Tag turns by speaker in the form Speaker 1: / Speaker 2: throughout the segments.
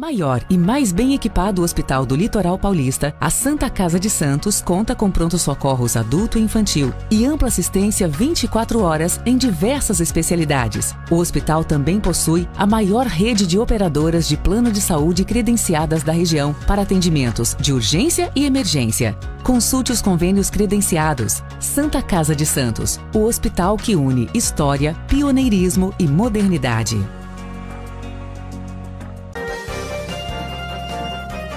Speaker 1: Maior e mais bem equipado Hospital do Litoral Paulista, a Santa Casa de Santos conta com pronto-socorros adulto e infantil e ampla assistência 24 horas em diversas especialidades. O hospital também possui a maior rede de operadoras de plano de saúde credenciadas da região para atendimentos de urgência e emergência. Consulte os convênios credenciados. Santa Casa de Santos, o hospital que une história, pioneirismo e modernidade.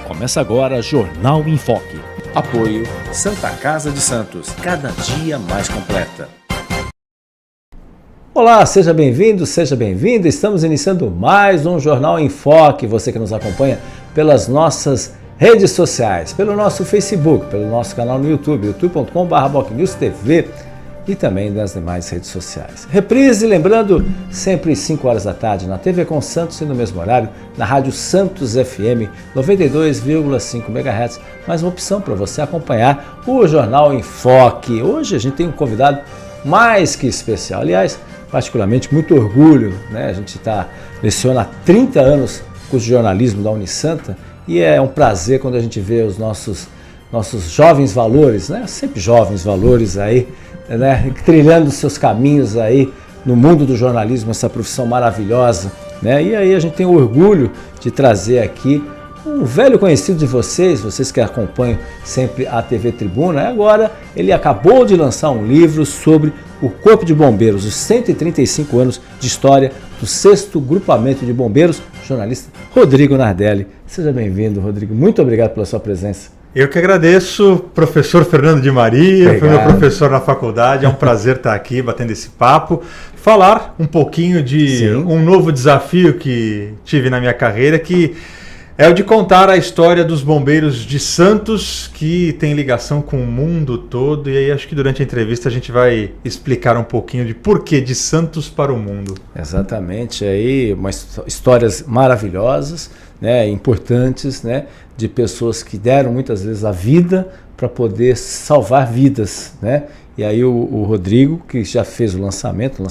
Speaker 2: Começa agora Jornal em Foque.
Speaker 3: Apoio Santa Casa de Santos, cada dia mais completa.
Speaker 4: Olá, seja bem-vindo, seja bem-vinda. Estamos iniciando mais um Jornal em Foque. Você que nos acompanha pelas nossas redes sociais, pelo nosso Facebook, pelo nosso canal no YouTube, youtube.com/BocNewsTV e também nas demais redes sociais. Reprise, lembrando, sempre às 5 horas da tarde na TV com Santos e no mesmo horário na Rádio Santos FM 92,5 MHz, mais uma opção para você acompanhar o Jornal em Foque. Hoje a gente tem um convidado mais que especial, aliás, particularmente muito orgulho, né? A gente leciona há 30 anos curso de jornalismo da Unisanta e é um prazer quando a gente vê os nossos jovens valores, né? Sempre jovens valores aí, né, trilhando seus caminhos aí no mundo do jornalismo, essa profissão maravilhosa, né? E aí a gente tem o orgulho de trazer aqui um velho conhecido de vocês que acompanham sempre a TV Tribuna. Agora ele acabou de lançar um livro sobre o Corpo de Bombeiros, os 135 anos de história do 6º Grupamento de Bombeiros, jornalista Rodrigo Nardelli. Seja bem-vindo, Rodrigo. Muito obrigado pela sua presença.
Speaker 5: Eu que agradeço, professor Fernando de Maria,
Speaker 4: Obrigado.
Speaker 5: Foi meu professor na faculdade, é um prazer estar aqui batendo esse papo, falar um pouquinho de um novo desafio que tive na minha carreira, que é o de contar a história dos bombeiros de Santos, que tem ligação com o mundo todo, e aí acho que durante a entrevista a gente vai explicar um pouquinho de porquê de Santos para o mundo.
Speaker 4: Exatamente, aí histórias maravilhosas, né, importantes, né, de pessoas que deram muitas vezes a vida para poder salvar vidas, né? E aí o Rodrigo, que já fez o lançamento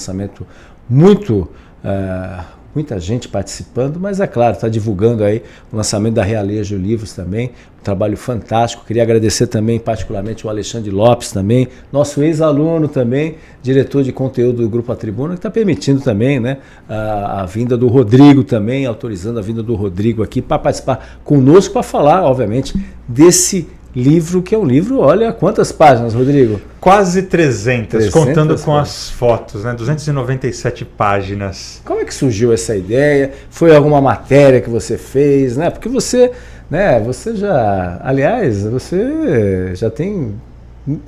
Speaker 4: muita gente participando, mas é claro, está divulgando aí o lançamento da Realejo Livros também, um trabalho fantástico. Queria agradecer também particularmente o Alexandre Lopes também, nosso ex-aluno também, diretor de conteúdo do Grupo A Tribuna, que está permitindo também, né, a vinda do Rodrigo também, autorizando a vinda do Rodrigo aqui para participar conosco, para falar, obviamente, desse livro, que é um livro, olha, quantas páginas, Rodrigo?
Speaker 5: Quase 300 contando com as fotos, né? 297 páginas.
Speaker 4: Como é que surgiu essa ideia? Foi alguma matéria que você fez, né? Porque você já tem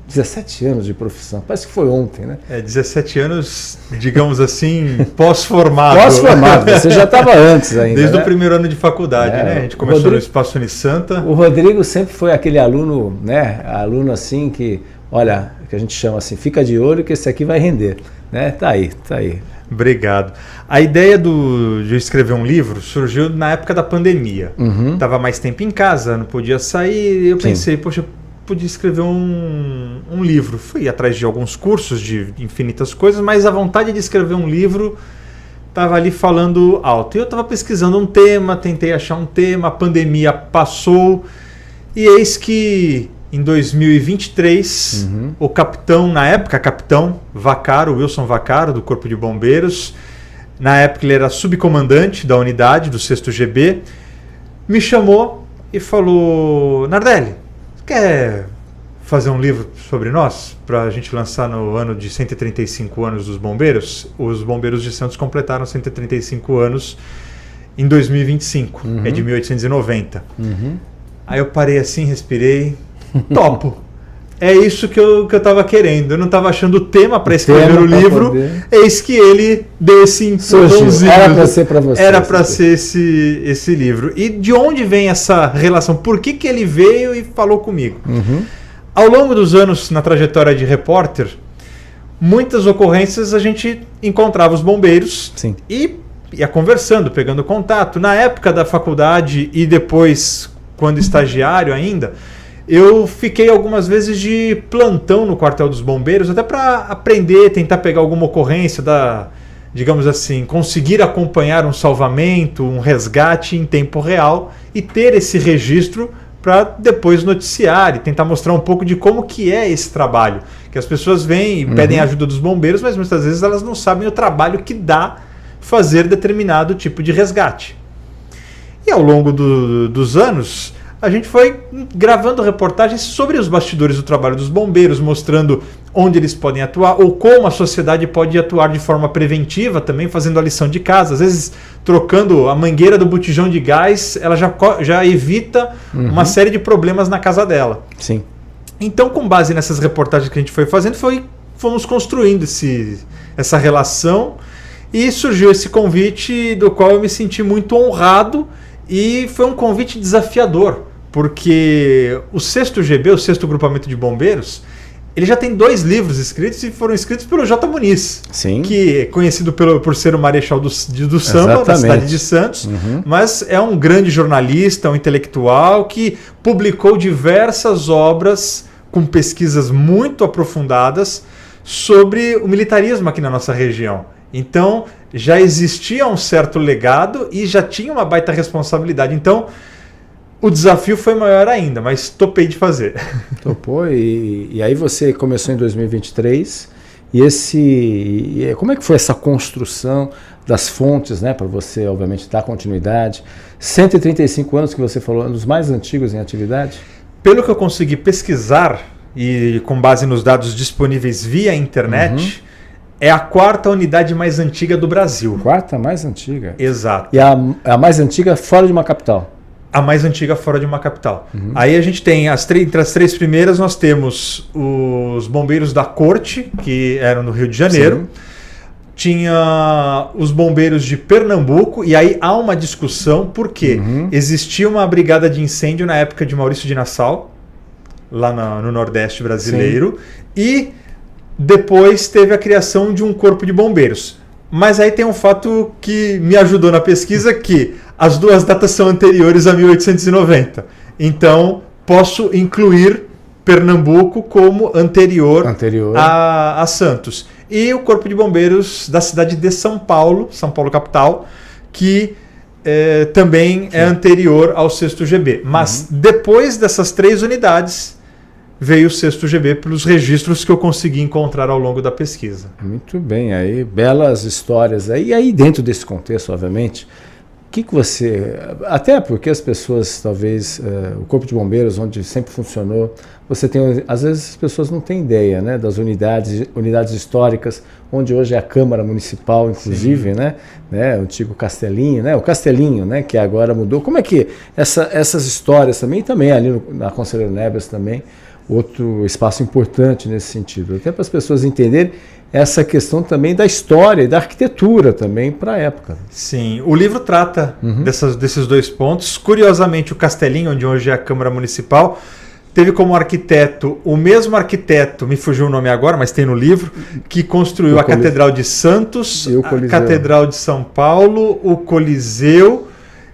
Speaker 4: 17 anos de profissão, parece que foi ontem, né?
Speaker 5: 17 anos, digamos assim, pós-formado.
Speaker 4: Pós-formado, você já estava antes ainda,
Speaker 5: desde
Speaker 4: né?
Speaker 5: o primeiro ano de faculdade, né? A gente começou no Espaço Unisanta.
Speaker 4: O Rodrigo sempre foi aquele aluno, né? Aluno assim que, olha, que a gente chama assim, fica de olho que esse aqui vai render, né? Tá aí.
Speaker 5: Obrigado. A ideia de eu escrever um livro surgiu na época da pandemia. Tava mais tempo em casa, não podia sair, e eu pensei, poxa, podia escrever um livro. Fui atrás de alguns cursos, de infinitas coisas, mas a vontade de escrever um livro estava ali falando alto. E eu estava pesquisando um tema, tentei achar um tema, a pandemia passou, e eis que em 2023, o capitão, na época, capitão Vaccaro, Wilson Vaccaro, do Corpo de Bombeiros, na época ele era subcomandante da unidade do 6º GB, me chamou e falou: Nardelli, quer fazer um livro sobre nós, para a gente lançar no ano de 135 anos dos bombeiros? Os bombeiros de Santos completaram 135 anos em 2025, é de 1890. Aí eu parei assim, respirei, topo. É isso que eu estava querendo. Eu não estava achando o tema para escrever o livro. Eis que ele deu esse empurrãozinho.
Speaker 4: Era para ser para você.
Speaker 5: Era para ser esse livro. E de onde vem essa relação? Por que ele veio e falou comigo? Ao longo dos anos, na trajetória de repórter, muitas ocorrências a gente encontrava os bombeiros.
Speaker 4: Sim.
Speaker 5: E ia conversando, pegando contato. Na época da faculdade e depois, quando estagiário ainda, eu fiquei algumas vezes de plantão no quartel dos bombeiros, até para aprender, tentar pegar alguma ocorrência digamos assim, conseguir acompanhar um salvamento, um resgate em tempo real e ter esse registro para depois noticiar e tentar mostrar um pouco de como que é esse trabalho. Que as pessoas vêm e pedem ajuda dos bombeiros, mas muitas vezes elas não sabem o trabalho que dá fazer determinado tipo de resgate. E ao longo dos anos, a gente foi gravando reportagens sobre os bastidores do trabalho dos bombeiros, mostrando onde eles podem atuar ou como a sociedade pode atuar de forma preventiva também, fazendo a lição de casa. Às vezes, trocando a mangueira do botijão de gás, ela já evita uma série de problemas na casa dela.
Speaker 4: Sim.
Speaker 5: Então, com base nessas reportagens que a gente foi fazendo, fomos construindo essa relação e surgiu esse convite do qual eu me senti muito honrado e foi um convite desafiador, porque o 6º GB, o 6º Grupamento de Bombeiros, ele já tem 2 livros escritos e foram escritos pelo J. Muniz,
Speaker 4: Sim.
Speaker 5: que é conhecido por ser o marechal do samba da cidade de Santos, mas é um grande jornalista, um intelectual que publicou diversas obras com pesquisas muito aprofundadas sobre o militarismo aqui na nossa região. Então, já existia um certo legado e já tinha uma baita responsabilidade. Então, o desafio foi maior ainda, mas topei de fazer.
Speaker 4: Topou, e aí você começou em 2023, como é que foi essa construção das fontes, né, para você, obviamente, dar continuidade? 135 anos que você falou, um dos mais antigos em atividade?
Speaker 5: Pelo que eu consegui pesquisar, e com base nos dados disponíveis via internet, é a 4ª unidade mais antiga do Brasil.
Speaker 4: 4ª mais antiga?
Speaker 5: Exato.
Speaker 4: E a mais antiga fora de uma capital?
Speaker 5: A mais antiga fora de uma capital. Aí a gente tem, entre as 3 primeiras, nós temos os bombeiros da Corte, que eram no Rio de Janeiro. Sim. Tinha os bombeiros de Pernambuco, e aí há uma discussão, porque existia uma brigada de incêndio na época de Maurício de Nassau, lá no Nordeste brasileiro, Sim. E depois teve a criação de um corpo de bombeiros. Mas aí tem um fato que me ajudou na pesquisa, que as 2 datas são anteriores a 1890. Então, posso incluir Pernambuco como anterior. A Santos. E o Corpo de Bombeiros da cidade de São Paulo capital, que também é anterior ao 6º GB. Mas depois dessas 3 unidades, veio o 6º GB pelos registros que eu consegui encontrar ao longo da pesquisa.
Speaker 4: Muito bem, aí belas histórias. E aí dentro desse contexto, obviamente, o que você... Até porque as pessoas, talvez, o Corpo de Bombeiros, onde sempre funcionou, você tem... Às vezes as pessoas não têm ideia, né, das unidades históricas, onde hoje é a Câmara Municipal, inclusive, né, o antigo Castelinho, né, o Castelinho, né, que agora mudou. Como é que essas histórias também ali na Conselheiro Nebias também, outro espaço importante nesse sentido, até para as pessoas entenderem essa questão também da história e da arquitetura também para a época.
Speaker 5: Sim, o livro trata desses 2 pontos. Curiosamente, o Castelinho, onde hoje é a Câmara Municipal, teve como arquiteto o mesmo arquiteto, me fugiu o nome agora, mas tem no livro, que construiu a Catedral de Santos, a Catedral de São Paulo, o Coliseu,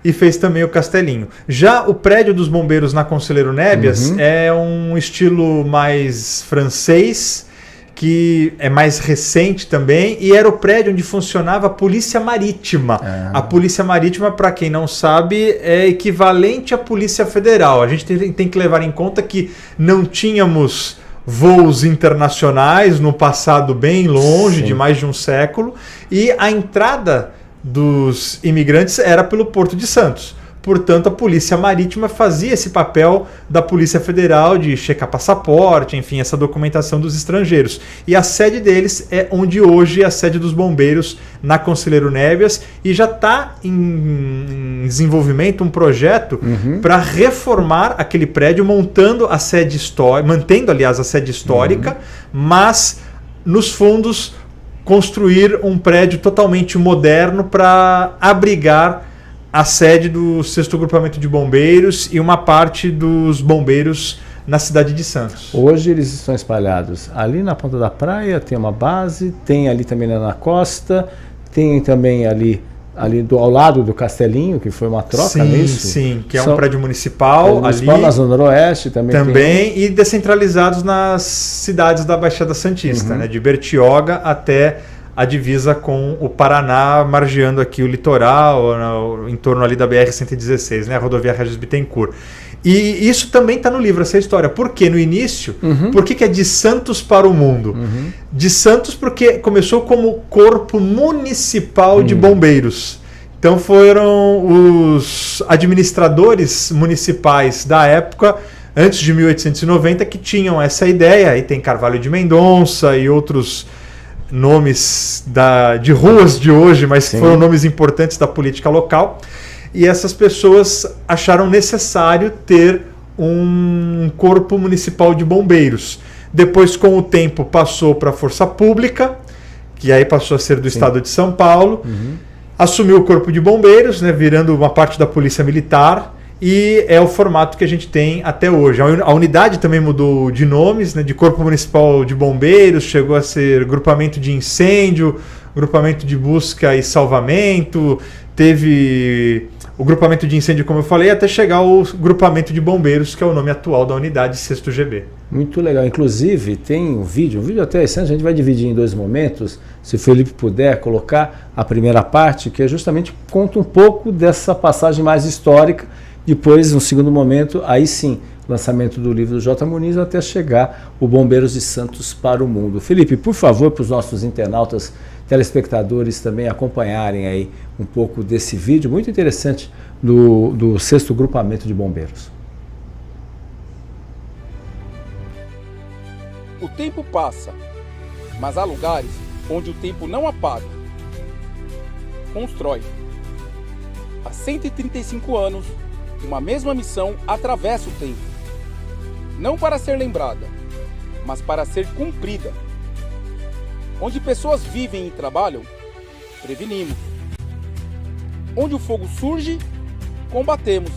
Speaker 5: e fez também o Castelinho. Já o prédio dos bombeiros na Conselheiro Nebias é um estilo mais francês, que é mais recente também, e era o prédio onde funcionava a Polícia Marítima. A Polícia Marítima, para quem não sabe, é equivalente à Polícia Federal. A gente tem que levar em conta que não tínhamos voos internacionais no passado bem longe, Sim. de mais de um século, e a entrada dos imigrantes era pelo Porto de Santos. Portanto, a Polícia Marítima fazia esse papel da Polícia Federal de checar passaporte, enfim, essa documentação dos estrangeiros. E a sede deles é onde hoje é a sede dos bombeiros na Conselheiro Nebias, e já está em desenvolvimento um projeto para reformar aquele prédio, mantendo, aliás, a sede histórica, mas nos fundos construir um prédio totalmente moderno para abrigar a sede do 6º Grupamento de Bombeiros e uma parte dos bombeiros na cidade de Santos.
Speaker 4: Hoje eles estão espalhados ali na ponta da praia, tem uma base, tem ali também na costa, tem também ali ao lado do Castelinho, que foi uma troca,
Speaker 5: sim,
Speaker 4: não é isso?
Speaker 5: Sim, que é um prédio municipal, ali,
Speaker 4: na Zona Noroeste também
Speaker 5: e descentralizados nas cidades da Baixada Santista, né, de Bertioga até a divisa com o Paraná, margeando aqui o litoral, em torno ali da BR-116, né, a rodovia Regis Bittencourt. E isso também está no livro, essa história. Por quê? No início, por que é de Santos para o mundo? De Santos porque começou como Corpo Municipal de Bombeiros. Então foram os administradores municipais da época, antes de 1890, que tinham essa ideia. Aí tem Carvalho de Mendonça e outros nomes de ruas de hoje, mas que foram nomes importantes da política local. E essas pessoas acharam necessário ter um corpo municipal de bombeiros. Depois, com o tempo, passou para a Força Pública, que aí passou a ser do Estado de São Paulo. Assumiu o Corpo de Bombeiros, né, virando uma parte da Polícia Militar, e é o formato que a gente tem até hoje. A unidade também mudou de nomes, né, de Corpo Municipal de Bombeiros, chegou a ser Grupamento de Incêndio, Grupamento de Busca e Salvamento, teve o Grupamento de Incêndio, como eu falei, até chegar ao Grupamento de Bombeiros, que é o nome atual da unidade 6º GB.
Speaker 4: Muito legal. Inclusive, tem um vídeo até esse ano, a gente vai dividir em 2 momentos, se o Felipe puder colocar a primeira parte, que é justamente conta um pouco dessa passagem mais histórica, depois, no segundo momento, aí sim, lançamento do livro do J. Muniz, até chegar o Bombeiros de Santos para o Mundo. Felipe, por favor, para os nossos internautas, telespectadores também acompanharem aí um pouco desse vídeo muito interessante do 6º Grupamento de Bombeiros.
Speaker 6: O tempo passa, mas há lugares onde o tempo não apaga. Constrói. Há 135 anos, uma mesma missão atravessa o tempo. Não para ser lembrada, mas para ser cumprida. Onde pessoas vivem e trabalham, prevenimos. Onde o fogo surge, combatemos.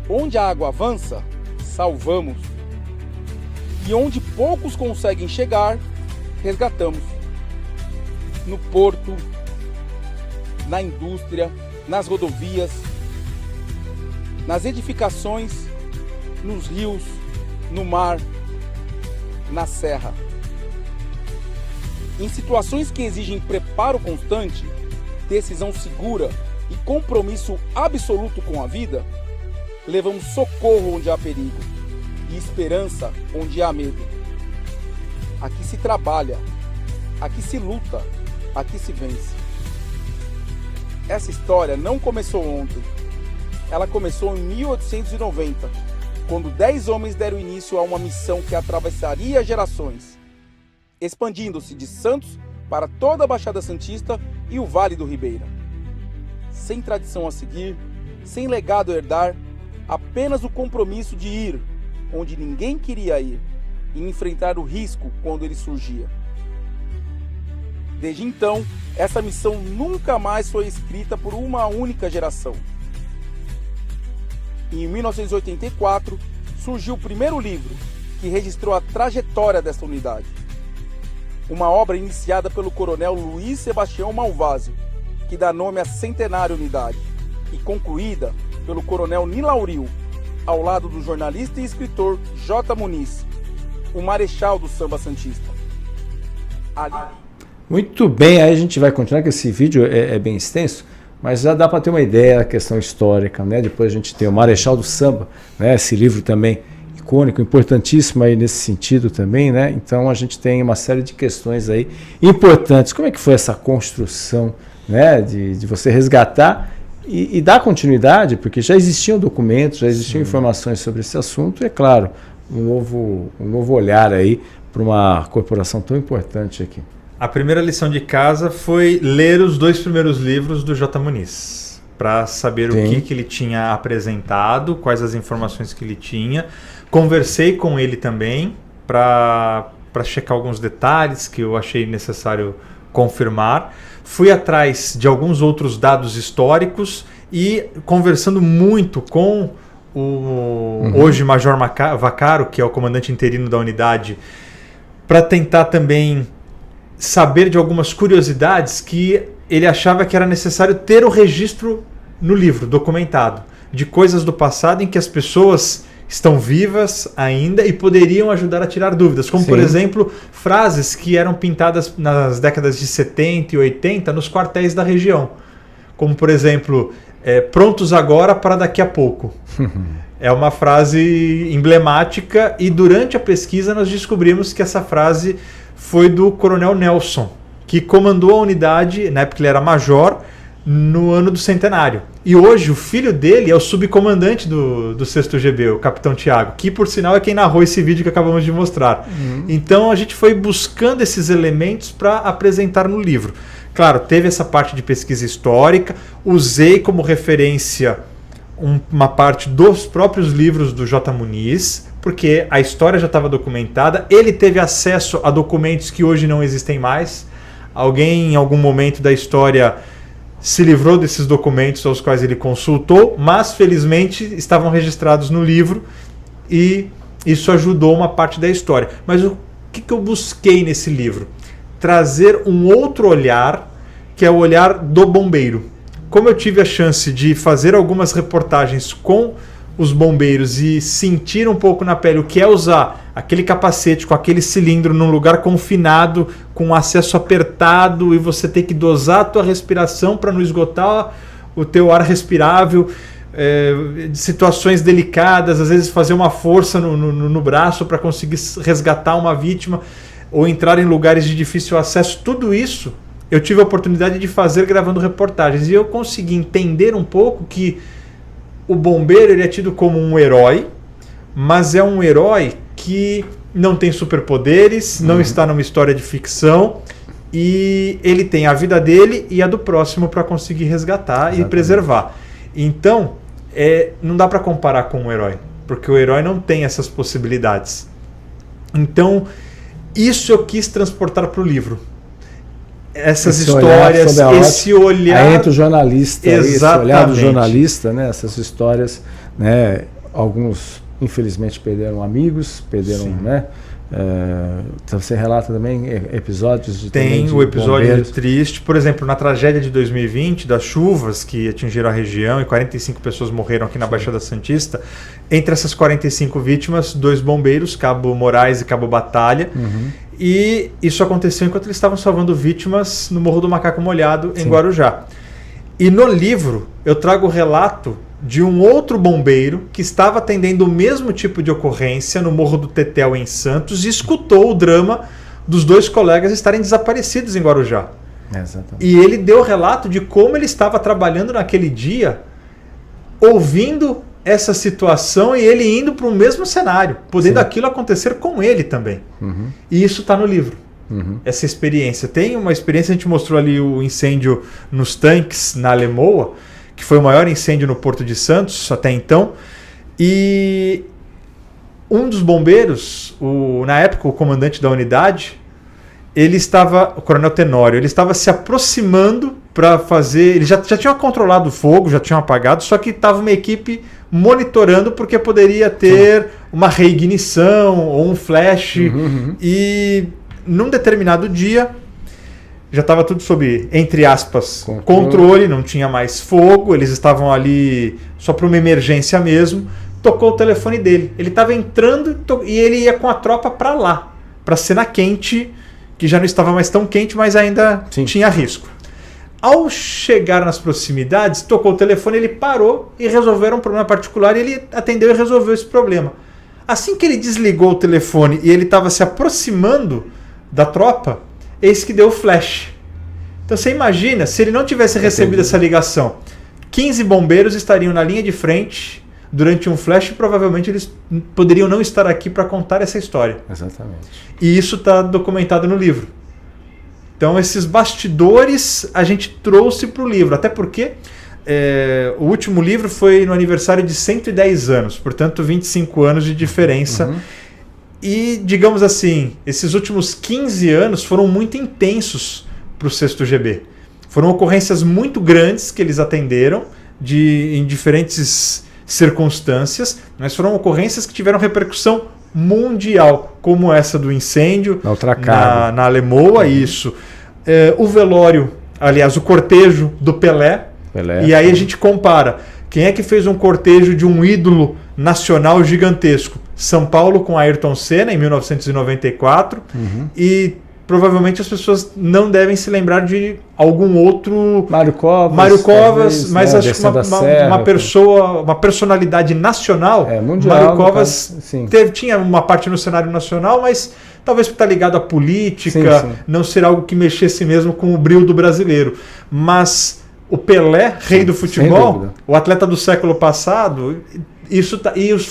Speaker 6: Onde a água avança, salvamos. E onde poucos conseguem chegar, resgatamos. No porto, na indústria, nas rodovias, nas edificações, nos rios, no mar, na serra. Em situações que exigem preparo constante, decisão segura e compromisso absoluto com a vida, levamos socorro onde há perigo e esperança onde há medo. Aqui se trabalha, aqui se luta, aqui se vence. Essa história não começou ontem. Ela começou em 1890, quando 10 homens deram início a uma missão que atravessaria gerações, expandindo-se de Santos para toda a Baixada Santista e o Vale do Ribeira. Sem tradição a seguir, sem legado a herdar, apenas o compromisso de ir onde ninguém queria ir e enfrentar o risco quando ele surgia. Desde então, essa missão nunca mais foi escrita por uma única geração. Em 1984, surgiu o primeiro livro que registrou a trajetória dessa unidade. Uma obra iniciada pelo coronel Luiz Sebastião Malvásio, que dá nome à centenária unidade, e concluída pelo coronel Nilauril, ao lado do jornalista e escritor J. Muniz, o marechal do samba santista.
Speaker 4: Muito bem, aí a gente vai continuar, que esse vídeo é bem extenso, mas já dá para ter uma ideia da questão histórica, né? Depois a gente tem o Marechal do Samba, né? Esse livro também icônico, importantíssimo aí nesse sentido também, né? Então a gente tem uma série de questões aí importantes. Como é que foi essa construção, né? De você resgatar e dar continuidade, porque já existiam documentos, já existiam informações sobre esse assunto, e é claro, um novo olhar aí para uma corporação tão importante aqui.
Speaker 5: A primeira lição de casa foi ler os 2 primeiros livros do J. Muniz, para saber o que ele tinha apresentado, quais as informações que ele tinha. Conversei com ele também para checar alguns detalhes que eu achei necessário confirmar. Fui atrás de alguns outros dados históricos e conversando muito com o hoje Major Vaccaro, que é o comandante interino da unidade, para tentar também saber de algumas curiosidades que ele achava que era necessário ter o registro no livro, documentado, de coisas do passado em que as pessoas estão vivas ainda e poderiam ajudar a tirar dúvidas, como, por exemplo, frases que eram pintadas nas décadas de 70 e 80 nos quartéis da região, como, por exemplo, prontos agora para daqui a pouco. É uma frase emblemática e durante a pesquisa nós descobrimos que essa frase foi do Coronel Nelson, que comandou a unidade, na época ele era major, no ano do centenário. E hoje o filho dele é o subcomandante do 6º GB, o Capitão Tiago, que por sinal é quem narrou esse vídeo que acabamos de mostrar. Então a gente foi buscando esses elementos para apresentar no livro. Claro, teve essa parte de pesquisa histórica, usei como referência uma parte dos próprios livros do J. Muniz, porque a história já estava documentada, ele teve acesso a documentos que hoje não existem mais. Alguém em algum momento da história se livrou desses documentos aos quais ele consultou, mas felizmente estavam registrados no livro e isso ajudou uma parte da história. Mas o que eu busquei nesse livro? Trazer um outro olhar, que é o olhar do bombeiro. Como eu tive a chance de fazer algumas reportagens com os bombeiros e sentir um pouco na pele o que é usar aquele capacete com aquele cilindro num lugar confinado, com acesso apertado, e você ter que dosar a tua respiração para não esgotar o teu ar respirável, situações delicadas, às vezes fazer uma força no braço para conseguir resgatar uma vítima, ou entrar em lugares de difícil acesso. Tudo isso eu tive a oportunidade de fazer gravando reportagens, e eu consegui entender um pouco que o bombeiro ele é tido como um herói, mas é um herói que não tem superpoderes, não está numa história de ficção, e ele tem a vida dele e a do próximo para conseguir resgatar e preservar. Então, não dá para comparar com um herói, porque o herói não tem essas possibilidades. Então, isso eu quis transportar para o livro. Essas histórias, esse olhar...
Speaker 4: Aí entra o jornalista, esse olhar do jornalista, né? Essas histórias, né? Alguns, infelizmente, perderam amigos, perderam, né? Você relata também episódios de
Speaker 5: Tem o episódio triste, por exemplo, na tragédia de 2020, das chuvas que atingiram a região e 45 pessoas morreram aqui na Baixada Santista. Entre essas 45 vítimas, 2 bombeiros, Cabo Moraes e Cabo Batalha. E isso aconteceu enquanto eles estavam salvando vítimas no Morro do Macaco Molhado, em Guarujá. E no livro eu trago o relato de um outro bombeiro que estava atendendo o mesmo tipo de ocorrência no Morro do Tetel, em Santos, e escutou o drama dos 2 colegas estarem desaparecidos em Guarujá. Exatamente. E ele deu o relato de como ele estava trabalhando naquele dia, ouvindo essa situação, e ele indo para o mesmo cenário, podendo aquilo acontecer com ele também. E isso está no livro. Essa experiência. Tem uma experiência, a gente mostrou ali o incêndio nos tanques na Alemoa, que foi o maior incêndio no Porto de Santos até então, e um dos bombeiros, na época o comandante da unidade, ele estava, o Coronel Tenório, ele estava se aproximando para fazer, ele já tinha controlado o fogo, já tinha apagado, só que estava uma equipe monitorando porque poderia ter uma reignição ou um flash, e num determinado dia já estava tudo sob, entre aspas, controle, não tinha mais fogo, eles estavam ali só para uma emergência mesmo. Tocou o telefone dele, ele estava entrando e ele ia com a tropa para lá, para Cena Quente, que já não estava mais tão quente, mas ainda tinha risco. Ao chegar nas proximidades, tocou o telefone, ele parou e resolveram um problema particular, e ele atendeu e resolveu esse problema. Assim que ele desligou o telefone e ele estava se aproximando da tropa, eis que deu o flash. Então você imagina, se ele não tivesse recebido essa ligação, 15 bombeiros estariam na linha de frente durante um flash, e provavelmente eles poderiam não estar aqui para contar essa história.
Speaker 4: Exatamente.
Speaker 5: E isso está documentado no livro. Então esses bastidores a gente trouxe para o livro, até porque o último livro foi no aniversário de 110 anos, portanto 25 anos de diferença. E, digamos assim, esses últimos 15 anos foram muito intensos para o 6º GB. Foram ocorrências muito grandes que eles atenderam em diferentes circunstâncias, mas foram ocorrências que tiveram repercussão mundial, como essa do incêndio na Alemoa, isso. O velório, aliás, o cortejo do Pelé. E aí a gente compara Quem é que fez um cortejo de um ídolo nacional gigantesco? São Paulo com Ayrton Senna, em 1994. E provavelmente as pessoas não devem se lembrar de algum outro...
Speaker 4: Mário Covas,
Speaker 5: talvez, mas né, acho que uma personalidade nacional.
Speaker 4: Mundial.
Speaker 5: Mário Covas tinha uma parte no cenário nacional, mas talvez por estar ligado à política, não ser algo que mexesse mesmo com o brilho do brasileiro. Mas o Pelé, rei do futebol, o atleta do século passado, isso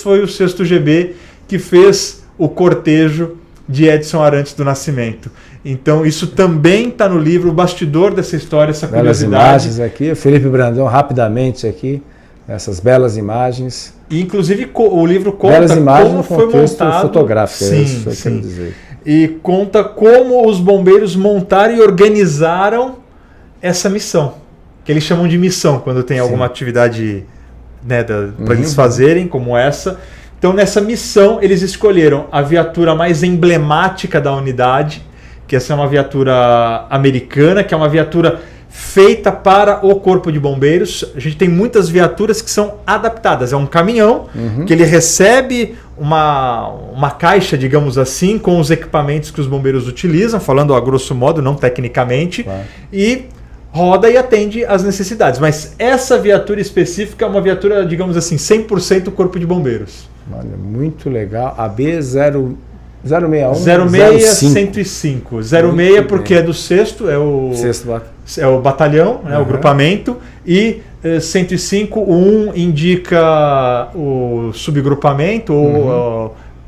Speaker 5: foi o 6º GB que fez o cortejo de Edson Arantes do Nascimento. Então isso também está no livro, o bastidor dessa história, essa curiosidade.
Speaker 4: Belas imagens aqui, o Felipe Brandão rapidamente aqui, essas belas imagens.
Speaker 5: E inclusive o livro conta
Speaker 4: belas imagens
Speaker 5: como
Speaker 4: no
Speaker 5: foi montado.
Speaker 4: Fotográfico,
Speaker 5: sim,
Speaker 4: isso eu quero dizer.
Speaker 5: E conta como os bombeiros montaram e organizaram essa missão, que eles chamam de missão, quando tem alguma atividade, né, para eles fazerem, como essa. Então, nessa missão, eles escolheram a viatura mais emblemática da unidade, que essa é uma viatura americana, que é uma viatura feita para o Corpo de Bombeiros. A gente tem muitas viaturas que são adaptadas. É um caminhão que ele recebe uma caixa, digamos assim, com os equipamentos que os bombeiros utilizam, falando a grosso modo, não tecnicamente, e roda e atende às necessidades. Mas essa viatura específica é uma viatura, digamos assim, 100% Corpo de Bombeiros.
Speaker 4: Olha, muito legal. A B061
Speaker 5: 105. 06 porque é do 6º, é o batalhão, né, o grupamento, e 105, o 1 indica o subgrupamento,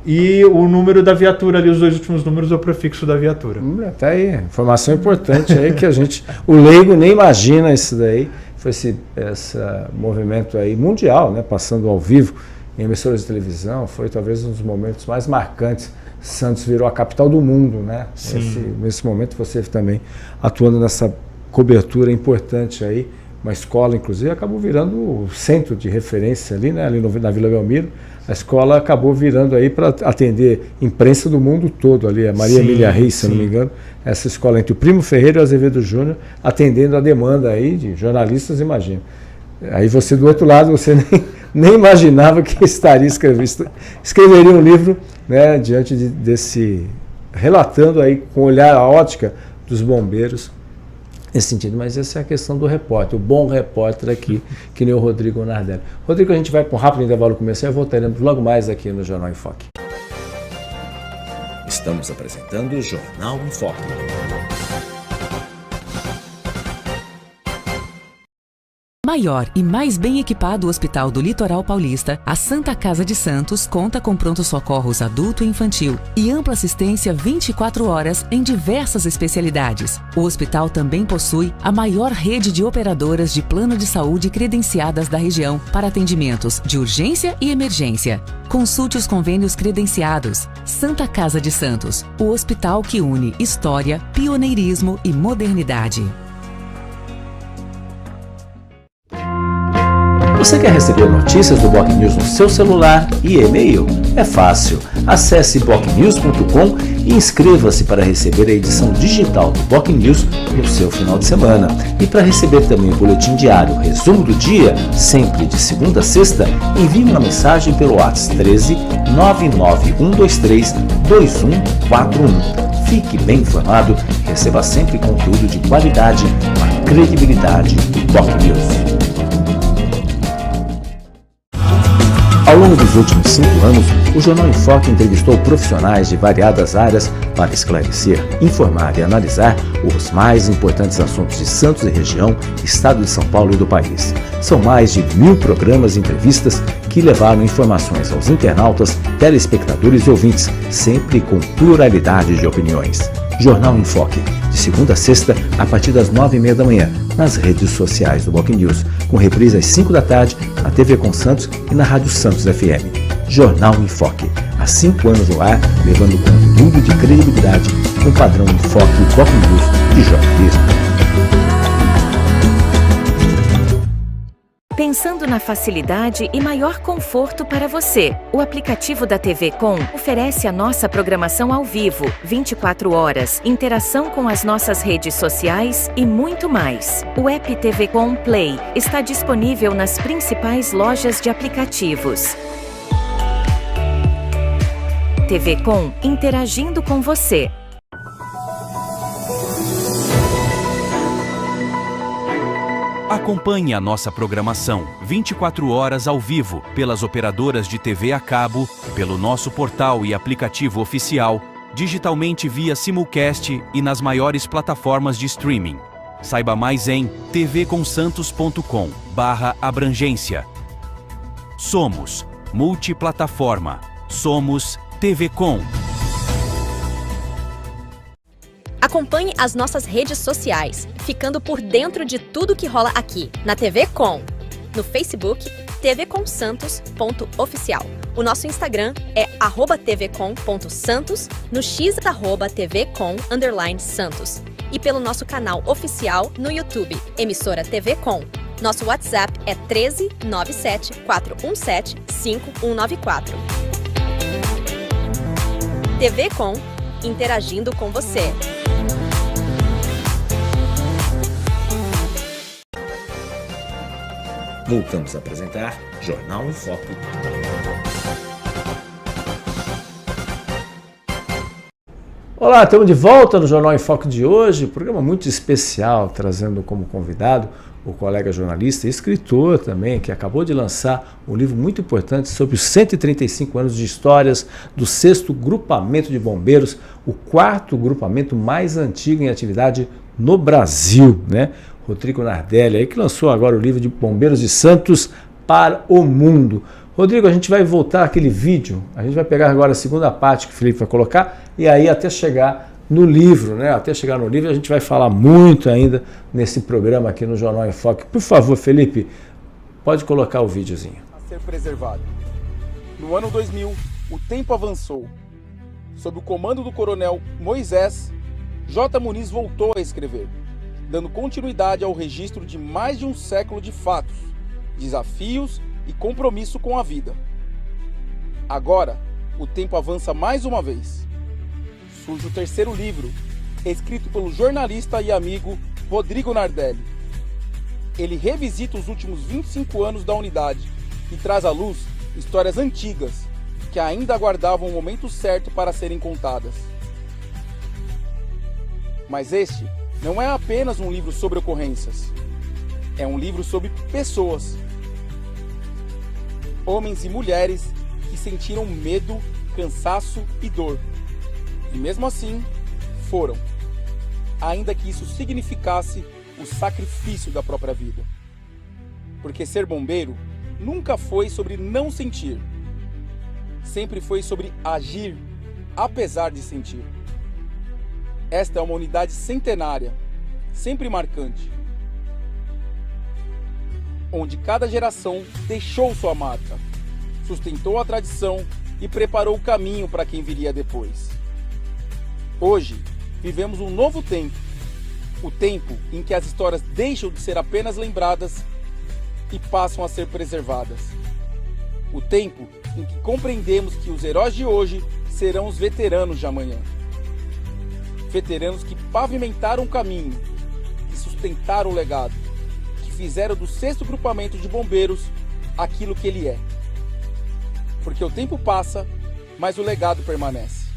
Speaker 5: e o número da viatura ali, os 2 últimos números é o prefixo da viatura.
Speaker 4: Tá aí, informação importante aí que o leigo nem imagina isso daí. Foi esse movimento aí mundial, né, passando ao vivo em emissoras de televisão, foi talvez um dos momentos mais marcantes. Santos virou a capital do mundo, né? Nesse momento você também atuando nessa cobertura importante aí, uma escola inclusive acabou virando o centro de referência ali, né? Ali na Vila Belmiro, a escola acabou virando aí para atender imprensa do mundo todo ali, a Maria Emília Reis, se eu não me engano, essa escola entre o Primo Ferreira e o Azevedo Júnior, atendendo a demanda aí de jornalistas, imagina. Aí você do outro lado, você nem imaginava que escreveria um livro, né, diante desse, relatando aí com o olhar, a ótica dos bombeiros nesse sentido. Mas essa é a questão do repórter, o bom repórter aqui, que nem o Rodrigo Nardelli. Rodrigo, a gente vai para um rápido intervalo comercial e voltaremos logo mais aqui no Jornal em Foque.
Speaker 3: Estamos apresentando o Jornal em Foque.
Speaker 1: Maior e mais bem equipado Hospital do Litoral Paulista, a Santa Casa de Santos conta com pronto-socorros adulto e infantil e ampla assistência 24 horas em diversas especialidades. O hospital também possui a maior rede de operadoras de plano de saúde credenciadas da região para atendimentos de urgência e emergência. Consulte os convênios credenciados. Santa Casa de Santos, o hospital que une história, pioneirismo e modernidade.
Speaker 4: Você quer receber notícias do Boc News no seu celular e e-mail? É fácil. Acesse bocnews.com e inscreva-se para receber a edição digital do Boc News no seu final de semana. E para receber também o boletim diário, resumo do dia, sempre de segunda a sexta, envie uma mensagem pelo WhatsApp 13 99123 2141. Fique bem informado e receba sempre conteúdo de qualidade com a credibilidade do Boc News. Ao longo dos últimos 5 anos, o Jornal em Foque entrevistou profissionais de variadas áreas para esclarecer, informar e analisar os mais importantes assuntos de Santos e região, estado de São Paulo e do país. São mais de 1000 programas e entrevistas que levaram informações aos internautas, telespectadores e ouvintes, sempre com pluralidade de opiniões. Jornal em Foque, de segunda a sexta, a partir das 9h30 da manhã, nas redes sociais do Boc News, com reprise às 5 da tarde, na TV Com Santos e na Rádio Santos FM. Jornal em Foque, há 5 anos no ar, levando conteúdo de credibilidade com padrão em Foque e Boc News de jornalismo.
Speaker 7: Pensando na facilidade e maior conforto para você, o aplicativo da TV Com oferece a nossa programação ao vivo, 24 horas, interação com as nossas redes sociais e muito mais. O app TV Com Play está disponível nas principais lojas de aplicativos. TV Com, interagindo com você.
Speaker 8: Acompanhe a nossa programação 24 horas ao vivo pelas operadoras de TV a cabo, pelo nosso portal e aplicativo oficial, digitalmente via simulcast e nas maiores plataformas de streaming. Saiba mais em tvcomsantos.com/abrangência. Somos multiplataforma. Somos TV Com.
Speaker 9: Acompanhe as nossas redes sociais, ficando por dentro de tudo que rola aqui, na TV Com. No Facebook, tvcomsantos.oficial. O nosso Instagram é @tvcom.santos, no X @tvcom_santos. E pelo nosso canal oficial no YouTube, emissora TV Com. Nosso WhatsApp é 13 97 417 5194. TV Com, interagindo com você.
Speaker 3: Voltamos a apresentar Jornal em Foco.
Speaker 4: Olá, estamos de volta no Jornal em Foco de hoje, programa muito especial, trazendo como convidado o colega jornalista e escritor também, que acabou de lançar um livro muito importante sobre os 135 anos de histórias do 6º Grupamento de Bombeiros, o 4º grupamento mais antigo em atividade no Brasil, né? Rodrigo Nardelli, aí que lançou agora o livro de Bombeiros de Santos para o Mundo. Rodrigo, a gente vai voltar àquele vídeo, a gente vai pegar agora a segunda parte que o Felipe vai colocar, e aí até chegar no livro, né? Até chegar no livro a gente vai falar muito ainda nesse programa aqui no Jornal em Foco. Por favor, Felipe, pode colocar o videozinho.
Speaker 6: A ser preservado. No ano 2000, o tempo avançou. Sob o comando do coronel Moisés, J. Muniz voltou a escrever, dando continuidade ao registro de mais de um século de fatos, desafios e compromisso com a vida. Agora, o tempo avança mais uma vez. Surge o 3º livro, escrito pelo jornalista e amigo Rodrigo Nardelli. Ele revisita os últimos 25 anos da unidade e traz à luz histórias antigas que ainda aguardavam o momento certo para serem contadas. Mas este não é apenas um livro sobre ocorrências. É um livro sobre pessoas. Homens e mulheres que sentiram medo, cansaço e dor. E mesmo assim, foram. Ainda que isso significasse o sacrifício da própria vida. Porque ser bombeiro nunca foi sobre não sentir. Sempre foi sobre agir, apesar de sentir. Esta é uma unidade centenária, sempre marcante, onde cada geração deixou sua marca, sustentou a tradição e preparou o caminho para quem viria depois. Hoje, vivemos um novo tempo, o tempo em que as histórias deixam de ser apenas lembradas e passam a ser preservadas. O tempo em que compreendemos que os heróis de hoje serão os veteranos de amanhã. Veteranos que pavimentaram o caminho, que sustentaram o legado, que fizeram do 6º Grupamento de Bombeiros aquilo que ele é. Porque o tempo passa, mas o legado permanece.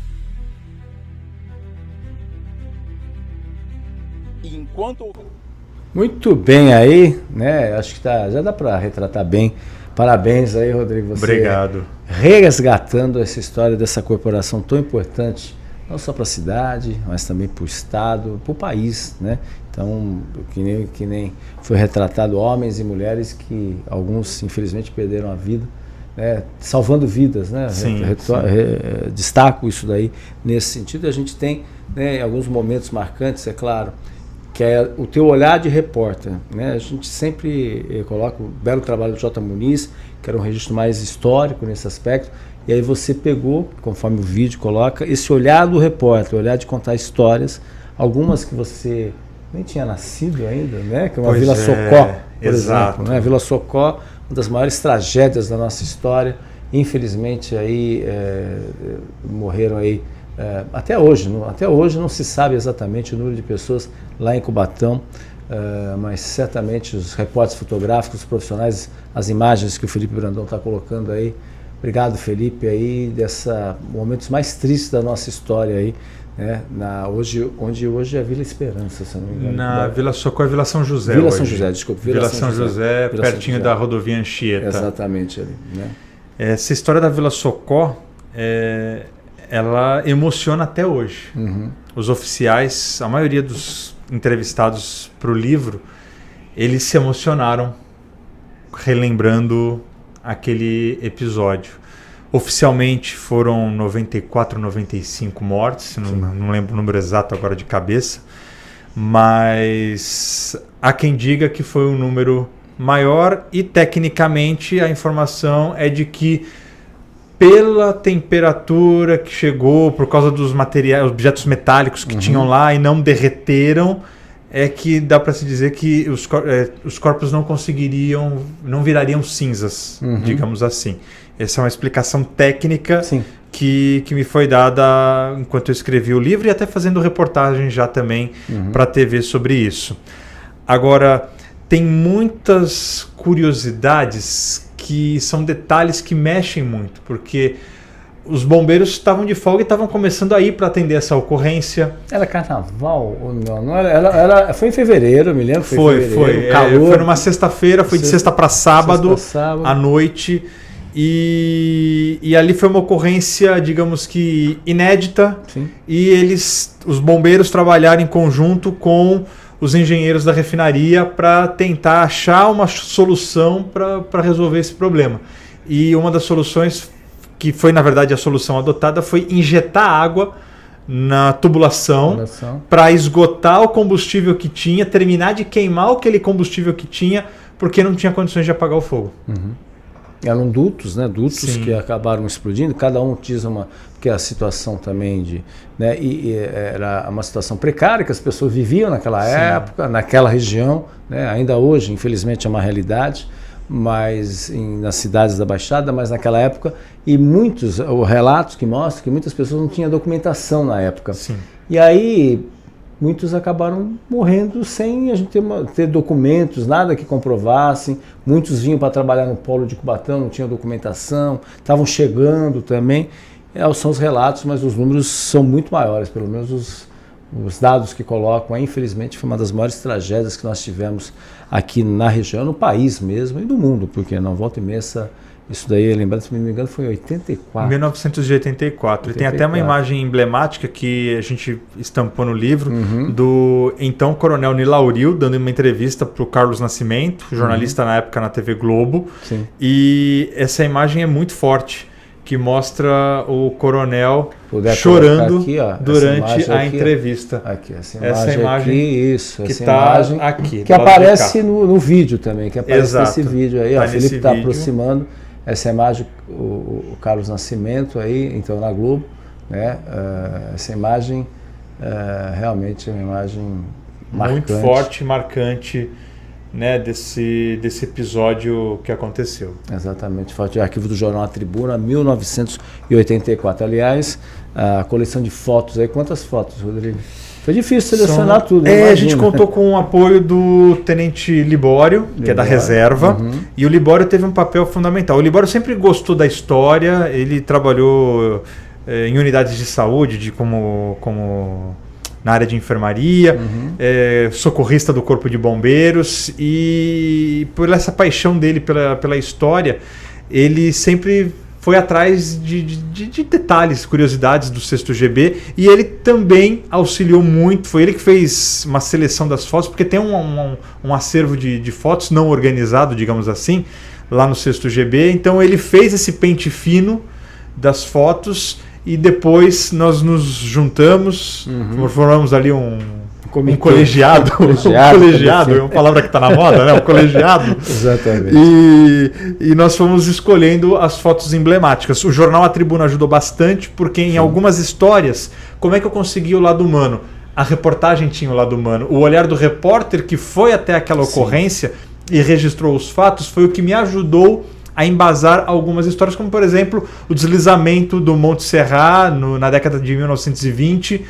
Speaker 6: E enquanto...
Speaker 4: Muito bem aí, né? Acho que já dá para retratar bem. Parabéns aí, Rodrigo. Você
Speaker 5: obrigado.
Speaker 4: Resgatando essa história dessa corporação tão importante, não só para a cidade, mas também para o estado, para o país, né? Então, que nem foi retratado homens e mulheres que alguns infelizmente perderam a vida, né? Salvando vidas, né?
Speaker 5: Sim,
Speaker 4: Destaco isso daí nesse sentido. A gente tem, né, alguns momentos marcantes, é claro, que é o teu olhar de repórter, né? A gente sempre coloca o belo trabalho do J. Muniz, que era um registro mais histórico nesse aspecto, e aí você pegou, conforme o vídeo coloca, esse olhar do repórter, o olhar de contar histórias, algumas que você nem tinha nascido ainda, né? Que é uma
Speaker 5: Pois
Speaker 4: Vila
Speaker 5: é,
Speaker 4: Socó, por
Speaker 5: exato.
Speaker 4: exemplo, né? Vila Socó, uma das maiores tragédias da nossa história. Infelizmente aí morreram aí até hoje não se sabe exatamente o número de pessoas lá em Cubatão, mas certamente os repórteres fotográficos, os profissionais, as imagens que o Felipe Brandão está colocando aí. Obrigado, Felipe, aí momentos mais tristes da nossa história aí, né? Onde hoje é a Vila Esperança, se não me engano.
Speaker 5: Na Vila Socorro é Vila São José.
Speaker 4: Vila
Speaker 5: hoje.
Speaker 4: São José, desculpa.
Speaker 5: Vila São José,
Speaker 4: Vila
Speaker 5: pertinho
Speaker 4: São José.
Speaker 5: da rodovia Anchieta.
Speaker 4: Exatamente ali, né?
Speaker 5: Essa história da Vila Socorro, ela emociona até hoje.
Speaker 4: Uhum.
Speaker 5: Os oficiais, a maioria dos entrevistados para o livro, eles se emocionaram relembrando aquele episódio. Oficialmente foram 94, 95 mortes, não lembro o número exato agora de cabeça, mas há quem diga que foi um número maior e tecnicamente a informação é de que pela temperatura que chegou, por causa dos materiais, objetos metálicos que tinham lá e não derreteram, é que dá para se dizer que os corpos não virariam cinzas, digamos assim. Essa é uma explicação técnica que me foi dada enquanto eu escrevi o livro e até fazendo reportagem já também para a TV sobre isso. Agora, tem muitas curiosidades que são detalhes que mexem muito, porque os bombeiros estavam de folga e estavam começando a ir para atender essa ocorrência. Era
Speaker 4: carnaval ou não? Não era, foi em fevereiro, eu me lembro.
Speaker 5: Foi.
Speaker 4: Calor.
Speaker 5: Foi numa sexta-feira, foi de sexta para sábado, à noite. E ali foi uma ocorrência, digamos que inédita.
Speaker 4: Sim.
Speaker 5: E os bombeiros trabalharam em conjunto com os engenheiros da refinaria para tentar achar uma solução para resolver esse problema. E uma das soluções, que foi na verdade a solução adotada, foi injetar água na tubulação para esgotar o combustível que tinha, terminar de queimar aquele combustível que tinha, porque não tinha condições de apagar o fogo.
Speaker 4: Eram dutos, né? Dutos
Speaker 5: Sim.
Speaker 4: que acabaram explodindo, cada um diz porque a situação também e era uma situação precária, que as pessoas viviam naquela época, naquela região, né? Ainda hoje, infelizmente, é uma realidade, mas nas cidades da Baixada, mas naquela época, e muitos relatos que mostram que muitas pessoas não tinham documentação na época.
Speaker 5: Sim.
Speaker 4: E aí muitos acabaram morrendo sem a gente ter documentos, nada que comprovassem. Muitos vinham para trabalhar no polo de Cubatão, não tinham documentação, estavam chegando também. São os relatos, mas os números são muito maiores, pelo menos os dados que colocam. Infelizmente, foi uma das maiores tragédias que nós tivemos aqui na região, no país mesmo e no mundo, porque não volta e meia isso daí, lembrando, se não me engano, foi em 84.
Speaker 5: 1984. E tem até uma imagem emblemática que a gente estampou no livro do então Coronel Nilauril dando uma entrevista para o Carlos Nascimento, jornalista na época na TV Globo.
Speaker 4: Sim.
Speaker 5: E essa imagem é muito forte, que mostra o coronel chorando
Speaker 4: aqui,
Speaker 5: durante a entrevista.
Speaker 4: Aqui, essa
Speaker 5: imagem
Speaker 4: aqui, isso,
Speaker 5: que
Speaker 4: está
Speaker 5: aqui.
Speaker 4: Que aparece no vídeo também, que aparece nesse vídeo aí.
Speaker 5: Tá
Speaker 4: O Felipe está aproximando essa imagem, o Carlos Nascimento aí, então na Globo, né? Essa imagem realmente é uma imagem marcante.
Speaker 5: Muito forte, marcante, né, desse episódio que aconteceu.
Speaker 4: Exatamente, forte. Arquivo do Jornal A Tribuna, 1984. Aliás, a coleção de fotos aí, quantas fotos, Rodrigo? Foi difícil selecionar tudo.
Speaker 5: A gente contou com o apoio do Tenente Libório, que é da reserva, e o Libório teve um papel fundamental. O Libório sempre gostou da história, ele trabalhou em unidades de saúde, como na área de enfermaria, socorrista do Corpo de Bombeiros, e por essa paixão dele pela história, ele sempre foi atrás de detalhes, curiosidades do 6º GB, e ele também auxiliou muito, foi ele que fez uma seleção das fotos, porque tem um acervo de fotos não organizado, digamos assim, lá no 6º GB, então ele fez esse pente fino das fotos, e depois nós nos juntamos, formamos ali um colegiado, é uma palavra que está na moda, né? Um colegiado.
Speaker 4: Exatamente.
Speaker 5: E nós fomos escolhendo as fotos emblemáticas. O jornal A Tribuna ajudou bastante, porque em algumas histórias, como é que eu consegui o lado humano? a reportagem tinha o lado humano. O olhar do repórter que foi até aquela ocorrência e registrou os fatos foi o que me ajudou a embasar algumas histórias, como por exemplo o deslizamento do Monte Serra na década de 1920,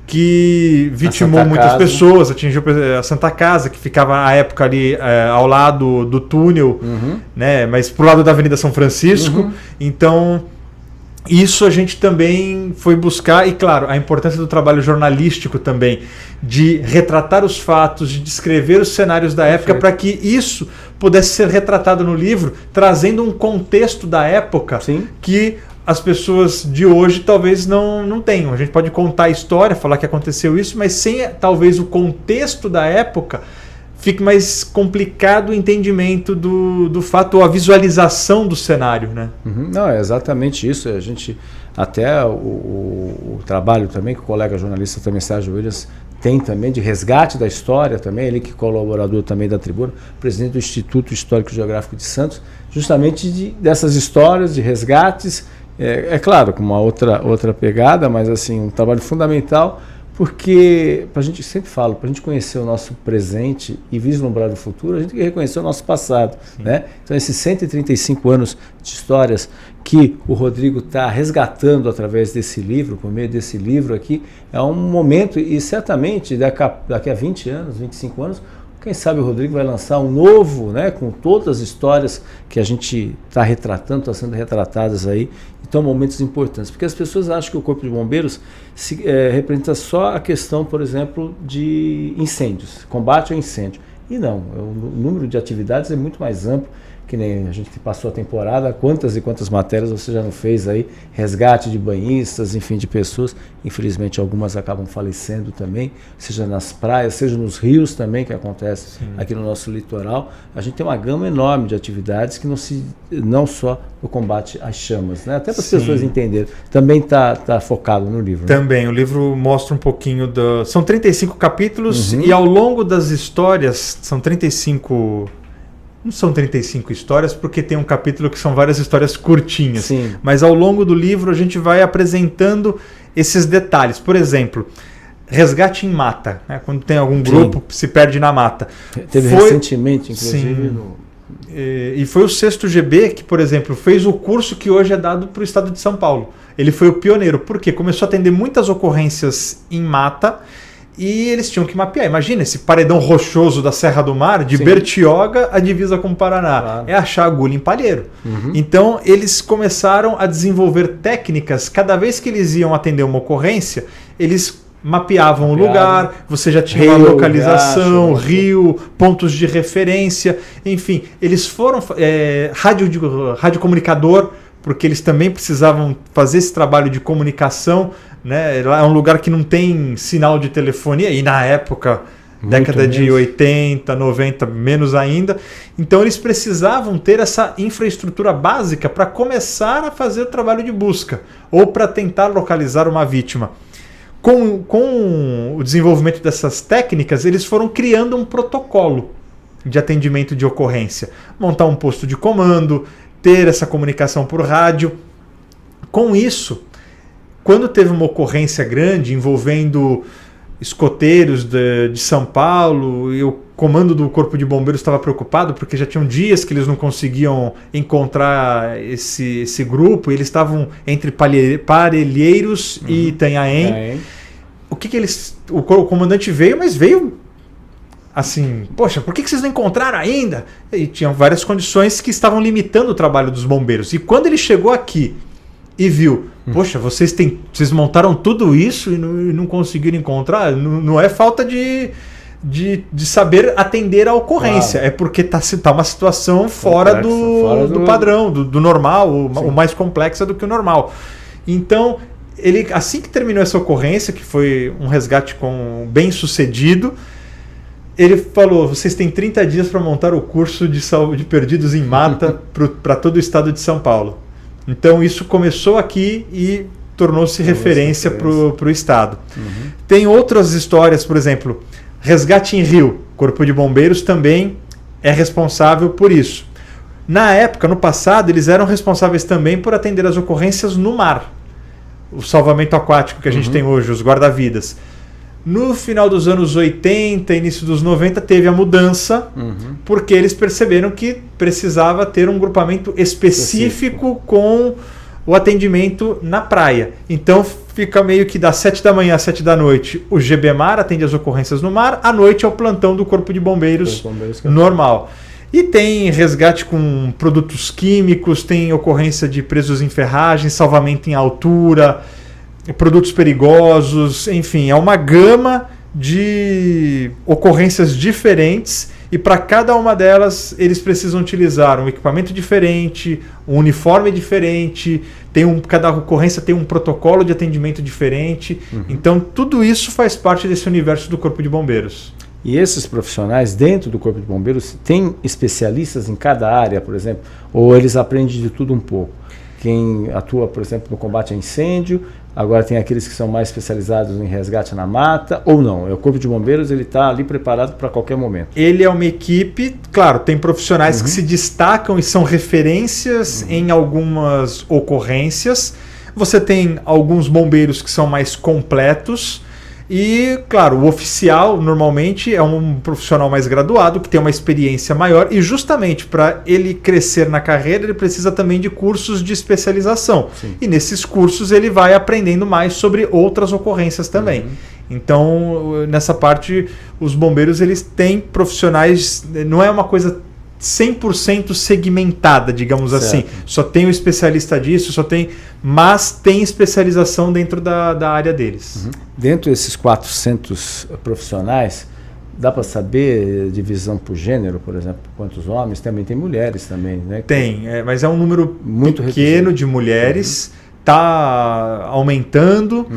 Speaker 5: que vitimou muitas pessoas, atingiu a Santa Casa, que ficava à época ali ao lado do túnel, né, mas pro lado da Avenida São Francisco. Então isso a gente também foi buscar, e claro, a importância do trabalho jornalístico também, de retratar os fatos, de descrever os cenários da época, para que isso pudesse ser retratado no livro, trazendo um contexto da época que as pessoas de hoje talvez não tenham. A gente pode contar a história, falar que aconteceu isso, mas sem talvez o contexto da época, fique mais complicado o entendimento do fato ou a visualização do cenário, né?
Speaker 4: Não, é exatamente isso. A gente, até o trabalho também que o colega jornalista também, Sérgio Williams, tem também de resgate da história também, ele que é colaborador também da Tribuna, presidente do Instituto Histórico e Geográfico de Santos, justamente dessas histórias de resgates, é claro, com uma outra pegada, mas assim, um trabalho fundamental, porque, a gente sempre fala, para a gente conhecer o nosso presente e vislumbrar o futuro, a gente tem que reconhecer o nosso passado, né? Então, esses 135 anos de histórias que o Rodrigo está resgatando através desse livro, por meio desse livro aqui, é um momento, e certamente daqui a 20 anos, 25 anos, quem sabe o Rodrigo vai lançar um novo, né, com todas as histórias que a gente está retratando, estão sendo retratadas aí, então momentos importantes, porque as pessoas acham que o Corpo de Bombeiros representa só a questão, por exemplo, de incêndios, combate ao incêndio, e não, o número de atividades é muito mais amplo, que nem a gente passou a temporada, quantas e quantas matérias você já não fez aí, resgate de banhistas, enfim, de pessoas, infelizmente algumas acabam falecendo também, seja nas praias, seja nos rios também, que acontece aqui no nosso litoral. A gente tem uma gama enorme de atividades que não só o combate às chamas, né? Até para as pessoas entenderem, também está focado no livro.
Speaker 5: Também, né? O livro mostra um pouquinho são 35 capítulos e ao longo das histórias, são 35... Não são 35 histórias, porque tem um capítulo que são várias histórias curtinhas. Mas ao longo do livro a gente vai apresentando esses detalhes. Por exemplo, resgate em mata, né? Quando tem algum grupo que se perde na mata.
Speaker 4: Teve recentemente, inclusive.
Speaker 5: E foi o 6º GB que, por exemplo, fez o curso que hoje é dado para o estado de São Paulo. Ele foi o pioneiro, porque começou a atender muitas ocorrências em mata, e eles tinham que mapear. Imagina esse paredão rochoso da Serra do Mar, de Bertioga à divisa com o Paraná. É achar agulha em palheiro. Então, eles começaram a desenvolver técnicas. Cada vez que eles iam atender uma ocorrência, eles mapeavam o lugar, você já tinha uma localização, rio, pontos de referência, enfim. Eles foram radiocomunicador, porque eles também precisavam fazer esse trabalho de comunicação, né? É um lugar que não tem sinal de telefonia, e na época, década de 80, 90, menos ainda. Então eles precisavam ter essa infraestrutura básica para começar a fazer o trabalho de busca, ou para tentar localizar uma vítima. Com o desenvolvimento dessas técnicas, eles foram criando um protocolo de atendimento de ocorrência. Montar um posto de comando, ter essa comunicação por rádio. Com isso, quando teve uma ocorrência grande envolvendo escoteiros de São Paulo, e o comando do Corpo de Bombeiros estava preocupado, porque já tinham dias que eles não conseguiam encontrar esse grupo, e eles estavam entre Parelheiros e Itanhaém. O que eles... O comandante veio, mas veio assim, poxa, por que vocês não encontraram ainda? E tinham várias condições que estavam limitando o trabalho dos bombeiros. E quando ele chegou aqui e viu, poxa, vocês montaram tudo isso e não conseguiram encontrar, não é falta de saber atender a ocorrência, é porque está uma situação fora do padrão, do normal, o mais complexa do que o normal. Então, ele, assim que terminou essa ocorrência, que foi um resgate bem sucedido, ele falou, vocês têm 30 dias para montar o curso de perdidos em mata para todo o estado de São Paulo. Então isso começou aqui e tornou-se referência para o estado. Tem outras histórias, por exemplo, resgate em rio. Corpo de Bombeiros também é responsável por isso. Na época, no passado, eles eram responsáveis também por atender as ocorrências no mar. O salvamento aquático que a gente tem hoje, os guarda-vidas. No final dos anos 80, início dos 90, teve a mudança, porque eles perceberam que precisava ter um grupamento específico com o atendimento na praia. Então fica meio que das 7 da manhã às 7 da noite o GBMAR atende as ocorrências no mar, à noite é o plantão do Corpo de Bombeiros normal. E tem resgate com produtos químicos, tem ocorrência de presos em ferragem, salvamento em altura, produtos perigosos, enfim, é uma gama de ocorrências diferentes e para cada uma delas eles precisam utilizar um equipamento diferente, um uniforme diferente, cada ocorrência tem um protocolo de atendimento diferente, então tudo isso faz parte desse universo do Corpo de Bombeiros.
Speaker 4: E esses profissionais dentro do Corpo de Bombeiros têm especialistas em cada área, por exemplo, ou eles aprendem de tudo um pouco? Quem atua, por exemplo, no combate a incêndio, agora tem aqueles que são mais especializados em resgate na mata, ou não? O Corpo de Bombeiros está ali preparado para qualquer momento.
Speaker 5: Ele é uma equipe, claro, tem profissionais que se destacam e são referências em algumas ocorrências. Você tem alguns bombeiros que são mais completos. E, claro, o oficial normalmente é um profissional mais graduado, que tem uma experiência maior, e justamente para ele crescer na carreira, ele precisa também de cursos de especialização. Sim. E nesses cursos ele vai aprendendo mais sobre outras ocorrências também. Então, nessa parte, os bombeiros eles têm profissionais, não é uma coisa 100% segmentada, digamos assim. Só tem um especialista disso, mas tem especialização dentro da área deles.
Speaker 4: Dentro desses 400 profissionais, dá para saber divisão por gênero, por exemplo, quantos homens? Também tem mulheres também, né?
Speaker 5: Tem, mas é um número muito pequeno de mulheres, está aumentando,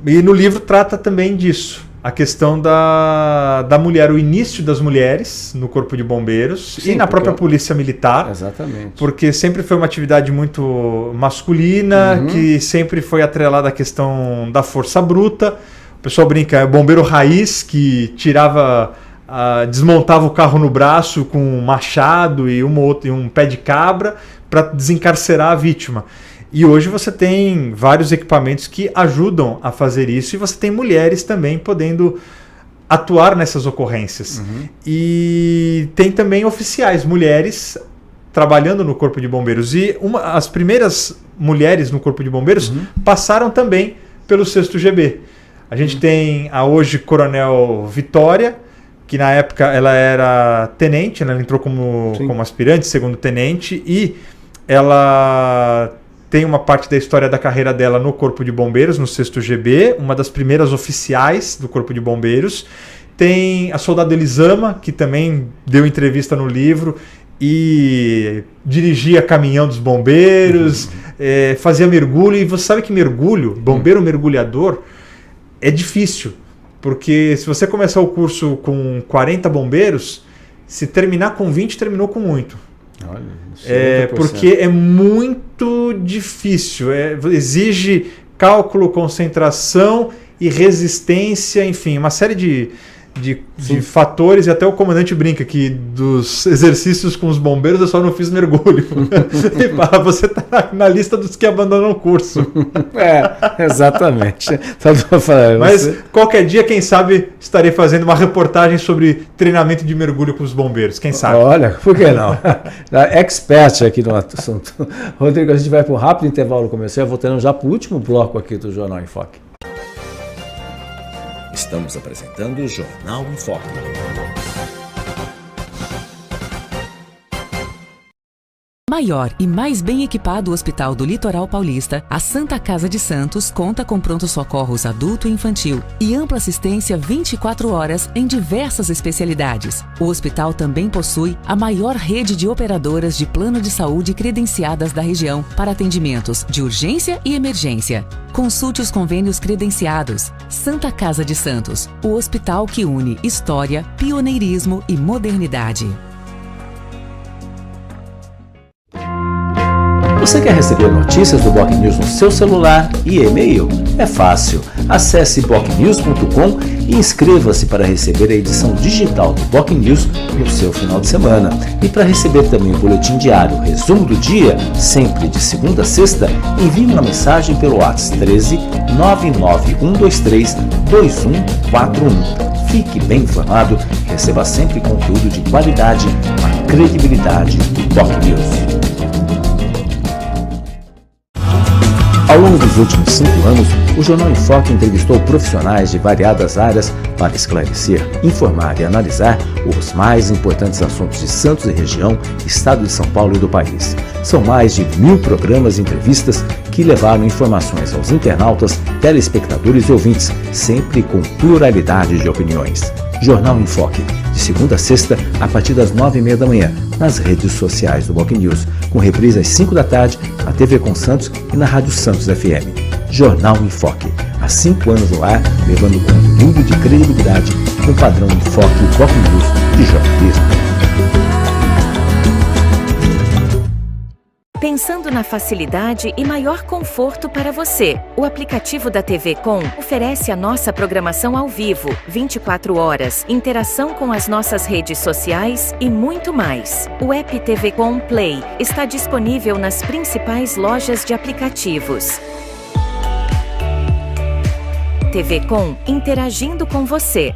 Speaker 5: e no livro trata também disso. A questão da mulher, o início das mulheres no Corpo de Bombeiros. Sim, e na própria Polícia Militar.
Speaker 4: Exatamente.
Speaker 5: Porque sempre foi uma atividade muito masculina, que sempre foi atrelada à questão da força bruta. O pessoal brinca, é bombeiro raiz que desmontava o carro no braço com um machado e um pé de cabra para desencarcerar a vítima. E hoje você tem vários equipamentos que ajudam a fazer isso e você tem mulheres também podendo atuar nessas ocorrências. E tem também oficiais, mulheres, trabalhando no Corpo de Bombeiros. E as primeiras mulheres no Corpo de Bombeiros passaram também pelo 6º GB. A gente tem a hoje Coronel Vitória, que na época ela era tenente, ela entrou como aspirante, segundo tenente, e ela tem uma parte da história da carreira dela no Corpo de Bombeiros, no 6º GB, uma das primeiras oficiais do Corpo de Bombeiros. Tem a soldado Elisama, que também deu entrevista no livro e dirigia caminhão dos bombeiros, fazia mergulho. E você sabe que mergulho, bombeiro mergulhador, é difícil, porque se você começar o curso com 40 bombeiros, se terminar com 20, terminou com muito. Olha, porque é muito difícil, exige cálculo, concentração e resistência, enfim, uma série de fatores, e até o comandante brinca que dos exercícios com os bombeiros eu só não fiz mergulho. E você está na lista dos que abandonam o curso.
Speaker 4: Exatamente.
Speaker 5: Mas qualquer dia, quem sabe, estarei fazendo uma reportagem sobre treinamento de mergulho com os bombeiros, quem sabe?
Speaker 4: Olha, por que não? Expert aqui no assunto. Rodrigo, a gente vai para um rápido intervalo comercial, voltando já para o último bloco aqui do Jornal em Foque.
Speaker 3: Estamos apresentando o Jornal em Foque.
Speaker 1: Maior e mais bem equipado Hospital do Litoral Paulista, a Santa Casa de Santos conta com pronto-socorros adulto e infantil e ampla assistência 24 horas em diversas especialidades. O hospital também possui a maior rede de operadoras de plano de saúde credenciadas da região para atendimentos de urgência e emergência. Consulte os convênios credenciados. Santa Casa de Santos, o hospital que une história, pioneirismo e modernidade.
Speaker 4: Você quer receber notícias do Boc News no seu celular e e-mail? É fácil. Acesse bocnews.com e inscreva-se para receber a edição digital do Boc News no seu final de semana. E para receber também o boletim diário, resumo do dia, sempre de segunda a sexta, envie uma mensagem pelo WhatsApp 13 99123 2141. Fique bem informado, receba sempre conteúdo de qualidade, a credibilidade do Boc News. Ao longo dos últimos 5 anos, o Jornal em Foque entrevistou profissionais de variadas áreas para esclarecer, informar e analisar os mais importantes assuntos de Santos e região, estado de São Paulo e do país. São mais de 1000 programas e entrevistas que levaram informações aos internautas, telespectadores e ouvintes, sempre com pluralidade de opiniões. Jornal em Foque, de segunda a sexta, a partir das 9h30 da manhã, nas redes sociais do Boc News, com reprise às 5 da tarde, na TV Com Santos e na Rádio Santos FM. Jornal em Foque, há 5 anos no ar, levando conteúdo de credibilidade com padrão em Foque e Boc News de jornalismo.
Speaker 7: Pensando na facilidade e maior conforto para você, o aplicativo da TV Com oferece a nossa programação ao vivo, 24 horas, interação com as nossas redes sociais e muito mais. O app TV Com Play está disponível nas principais lojas de aplicativos. TV Com, interagindo com você.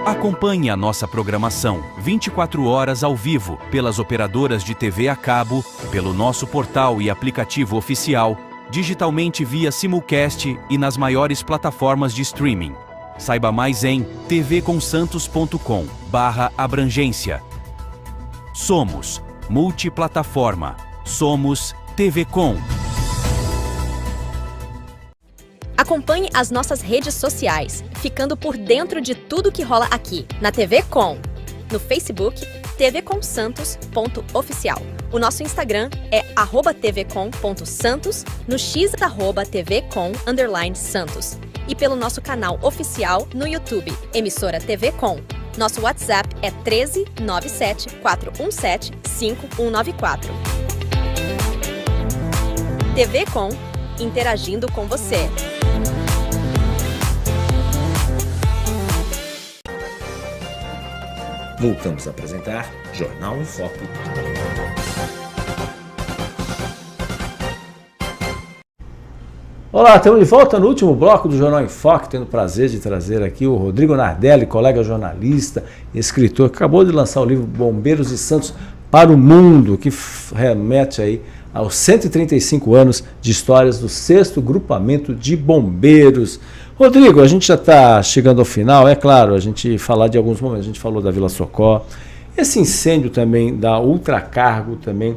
Speaker 8: Acompanhe a nossa programação 24 horas ao vivo pelas operadoras de TV a cabo, pelo nosso portal e aplicativo oficial, digitalmente via simulcast e nas maiores plataformas de streaming. Saiba mais em tvconsantos.com/abrangência. Somos multiplataforma. Somos TV Com.
Speaker 9: Acompanhe as nossas redes sociais, ficando por dentro de tudo que rola aqui, na TV Com. No Facebook, tvconsantos.oficial. O nosso Instagram é @tvcom.santos, no X @tvcom_santos. E pelo nosso canal oficial no YouTube, emissora TV Com. Nosso WhatsApp é 13 97 417 5194. TV Com, interagindo com você.
Speaker 3: Voltamos a apresentar Jornal em Foque.
Speaker 4: Olá, estamos de volta no último bloco do Jornal em Foque, tendo o prazer de trazer aqui o Rodrigo Nardelli, colega jornalista e escritor, que acabou de lançar o livro Bombeiros de Santos para o Mundo, que remete aí aos 135 anos de histórias do 6º Grupamento de Bombeiros. Rodrigo, a gente já está chegando ao final, é claro, a gente falar de alguns momentos, a gente falou da Vila Socó, esse incêndio também da Ultracargo também,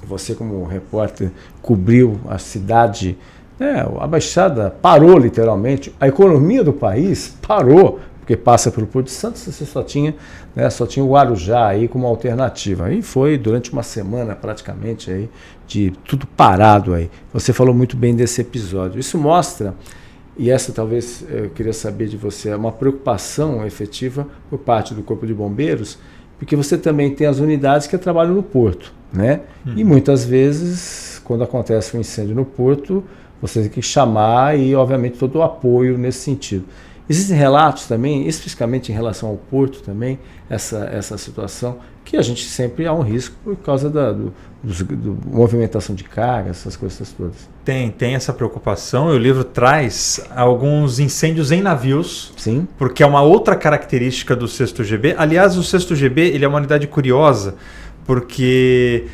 Speaker 4: você como repórter cobriu a cidade, né, a Baixada parou literalmente, a economia do país parou, porque passa pelo Porto de Santos, você só tinha o Guarujá aí como alternativa. E foi durante uma semana praticamente aí de tudo parado aí. Você falou muito bem desse episódio. Isso mostra, e essa talvez eu queria saber de você, uma preocupação efetiva por parte do Corpo de Bombeiros, porque você também tem as unidades que trabalham no porto, né? E muitas vezes, quando acontece um incêndio no porto, você tem que chamar e, obviamente, todo o apoio nesse sentido. Existem relatos também, especificamente em relação ao porto também, essa situação, que a gente sempre há um risco por causa da movimentação de carga, essas coisas todas.
Speaker 5: Tem essa preocupação, e o livro traz alguns incêndios em navios,
Speaker 4: sim,
Speaker 5: porque é uma outra característica do 6º GB. Aliás, o 6º GB ele é uma unidade curiosa, porque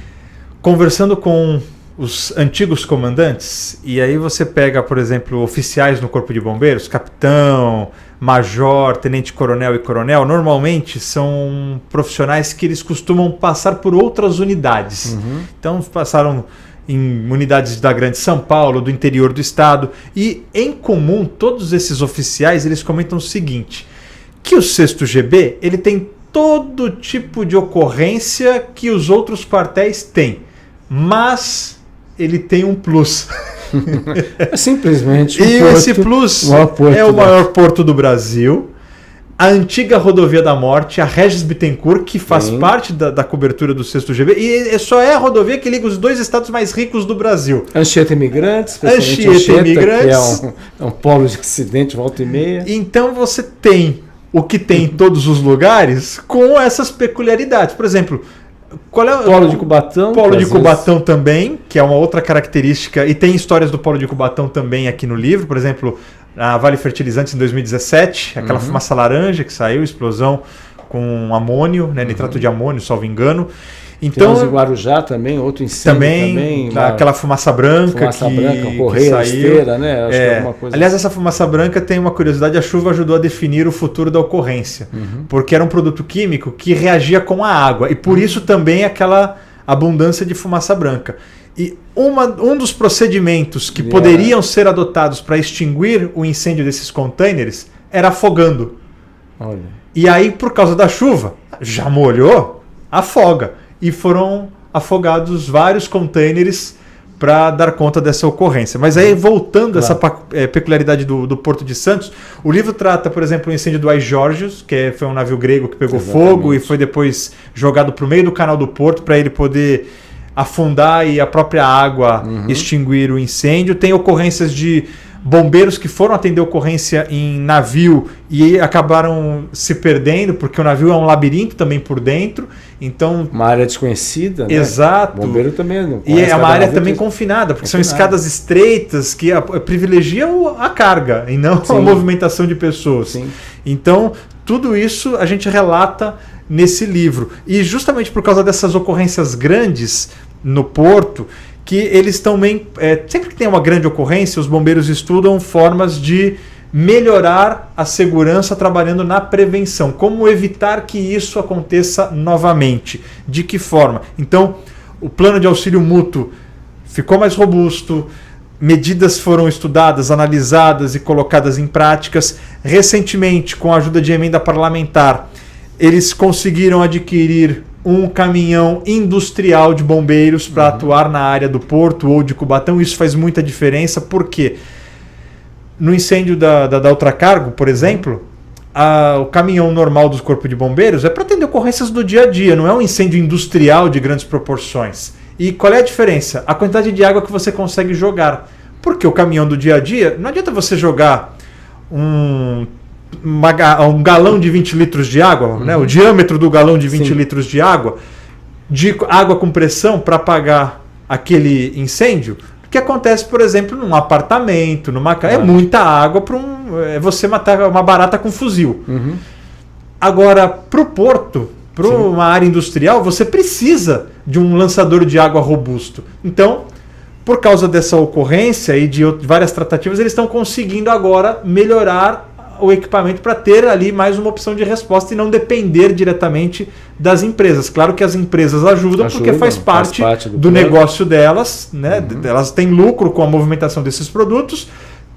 Speaker 5: conversando com os antigos comandantes, e aí você pega, por exemplo, oficiais no Corpo de Bombeiros, capitão, major, tenente-coronel e coronel, normalmente são profissionais que eles costumam passar por outras unidades. Então passaram em unidades da Grande São Paulo, do interior do estado, e em comum todos esses oficiais eles comentam o seguinte, que o 6º GB ele tem todo tipo de ocorrência que os outros quartéis têm, mas ele tem um plus.
Speaker 4: É simplesmente
Speaker 5: e esse plus é o maior porto do Brasil. a antiga rodovia da morte, a Regis Bittencourt, que faz parte da cobertura do 6º GB, e só é a rodovia que liga os 2 estados mais ricos do Brasil.
Speaker 4: Anchieta Imigrantes, que é um polo de acidente, volta e meia.
Speaker 5: Então você tem o que tem em todos os lugares com essas peculiaridades. Por exemplo, qual é
Speaker 4: Polo de Cubatão.
Speaker 5: Polo de Cubatão também, que é uma outra característica, e tem histórias do Polo de Cubatão também aqui no livro. Por exemplo, a Vale Fertilizantes em 2017, aquela fumaça laranja que saiu, explosão com amônio, né, nitrato de amônio, salvo engano. Então,
Speaker 4: temos em Guarujá também, outro incêndio também
Speaker 5: aquela fumaça branca
Speaker 4: correia, esteira, né? Acho que é alguma coisa.
Speaker 5: Aliás, essa fumaça branca tem uma curiosidade, a chuva ajudou a definir o futuro da ocorrência, porque era um produto químico que reagia com a água, e por isso também aquela abundância de fumaça branca. E um dos procedimentos que poderiam ser adotados para extinguir o incêndio desses containers era afogando.
Speaker 4: Olha.
Speaker 5: E aí, por causa da chuva, já molhou, afoga. E foram afogados vários containers para dar conta dessa ocorrência. Mas aí, voltando a essa peculiaridade do Porto de Santos, o livro trata, por exemplo, o incêndio do Ais Georgios, que foi um navio grego que pegou fogo e foi depois jogado para o meio do canal do Porto para ele poder afundar e a própria água extinguir o incêndio. Tem ocorrências de bombeiros que foram atender ocorrência em navio e acabaram se perdendo, porque o navio é um labirinto também por dentro. Então,
Speaker 4: uma área desconhecida, né?
Speaker 5: Exato.
Speaker 4: Bombeiro também não.
Speaker 5: E é uma área também confinada, porque são escadas estreitas que privilegiam a carga e não a movimentação de pessoas.
Speaker 4: Sim.
Speaker 5: Então, tudo isso a gente relata nesse livro. E justamente por causa dessas ocorrências grandes no porto, que eles também, sempre que tem uma grande ocorrência, os bombeiros estudam formas de melhorar a segurança trabalhando na prevenção. Como evitar que isso aconteça novamente? De que forma? Então, o plano de auxílio mútuo ficou mais robusto, medidas foram estudadas, analisadas e colocadas em práticas. Recentemente, com a ajuda de emenda parlamentar, eles conseguiram adquirir um caminhão industrial de bombeiros para atuar na área do Porto ou de Cubatão. Isso faz muita diferença, porque no incêndio da Ultracargo, por exemplo, o caminhão normal do Corpo de Bombeiros é para atender ocorrências do dia a dia, não é um incêndio industrial de grandes proporções. E qual é a diferença? A quantidade de água que você consegue jogar. Porque o caminhão do dia a dia, não adianta você jogar um galão de 20 litros de água, né? O diâmetro do galão de 20 litros de água com pressão para apagar aquele incêndio, que acontece, por exemplo, num apartamento, numa casa. É muita água para você matar uma barata com fuzil. Agora, para o porto, para uma área industrial, você precisa de um lançador de água robusto. Então, por causa dessa ocorrência e de várias tratativas, eles estão conseguindo agora melhorar o equipamento para ter ali mais uma opção de resposta e não depender diretamente das empresas. Claro que as empresas ajudam porque faz parte do negócio delas, né? Elas têm lucro com a movimentação desses produtos,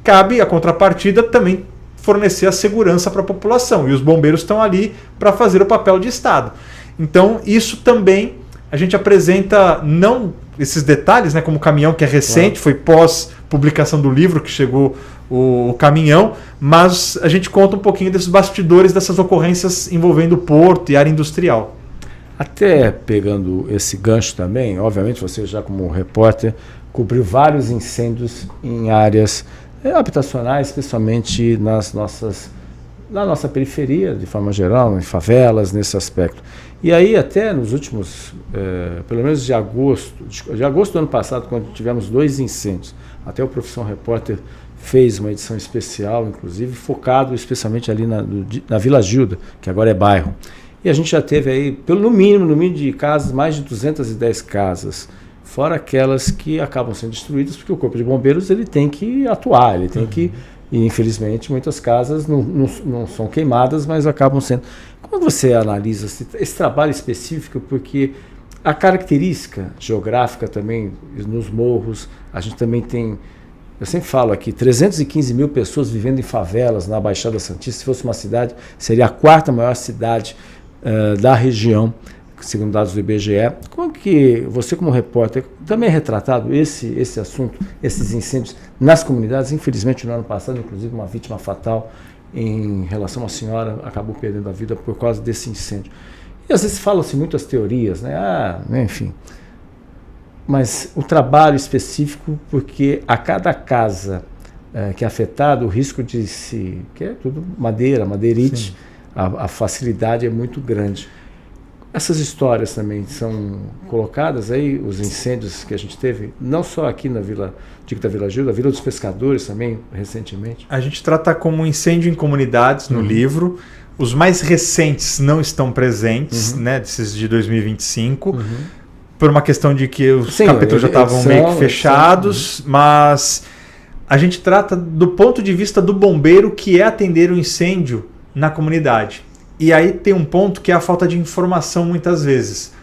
Speaker 5: cabe a contrapartida também fornecer a segurança para a população, e os bombeiros estão ali para fazer o papel de Estado. Então, isso também a gente apresenta, não esses detalhes, né, como o caminhão, que é recente, foi pós-publicação do livro que chegou o caminhão, mas a gente conta um pouquinho desses bastidores dessas ocorrências envolvendo o porto e área industrial.
Speaker 4: Até pegando esse gancho também, obviamente você já como repórter cobriu vários incêndios em áreas habitacionais, especialmente na nossa periferia, de forma geral, em favelas, nesse aspecto. E aí até nos últimos, pelo menos de agosto do ano passado, quando tivemos 2 incêndios, até o Profissão Repórter fez uma edição especial, inclusive, focado especialmente ali na Vila Gilda, que agora é bairro. E a gente já teve aí, no mínimo de casas, mais de 210 casas, fora aquelas que acabam sendo destruídas, porque o Corpo de Bombeiros ele tem que atuar, ele tem que... E, infelizmente, muitas casas não são queimadas, mas acabam sendo... Como você analisa esse trabalho específico? Porque a característica geográfica também, nos morros, a gente também tem... Eu sempre falo aqui, 315 mil pessoas vivendo em favelas na Baixada Santista. Se fosse uma cidade, seria a 4ª maior cidade da região, segundo dados do IBGE. Como que você, como repórter, também é retratado esse assunto, esses incêndios nas comunidades? Infelizmente, no ano passado, inclusive, uma vítima fatal em relação a uma senhora acabou perdendo a vida por causa desse incêndio. E às vezes falam-se muitas teorias, né? Enfim. Mas o trabalho específico, porque a cada casa que é afetada, o risco de se... que é tudo madeirite, a facilidade é muito grande. Essas histórias também são colocadas aí, os incêndios que a gente teve, não só aqui na Vila Gilda, a Vila dos Pescadores também, recentemente.
Speaker 5: A gente trata como incêndio em comunidades no livro. Os mais recentes não estão presentes, né, desses de 2025, por uma questão de que os capítulos já estavam meio que fechados, mas a gente trata do ponto de vista do bombeiro, que é atender o incêndio na comunidade. E aí tem um ponto que é a falta de informação muitas vezes.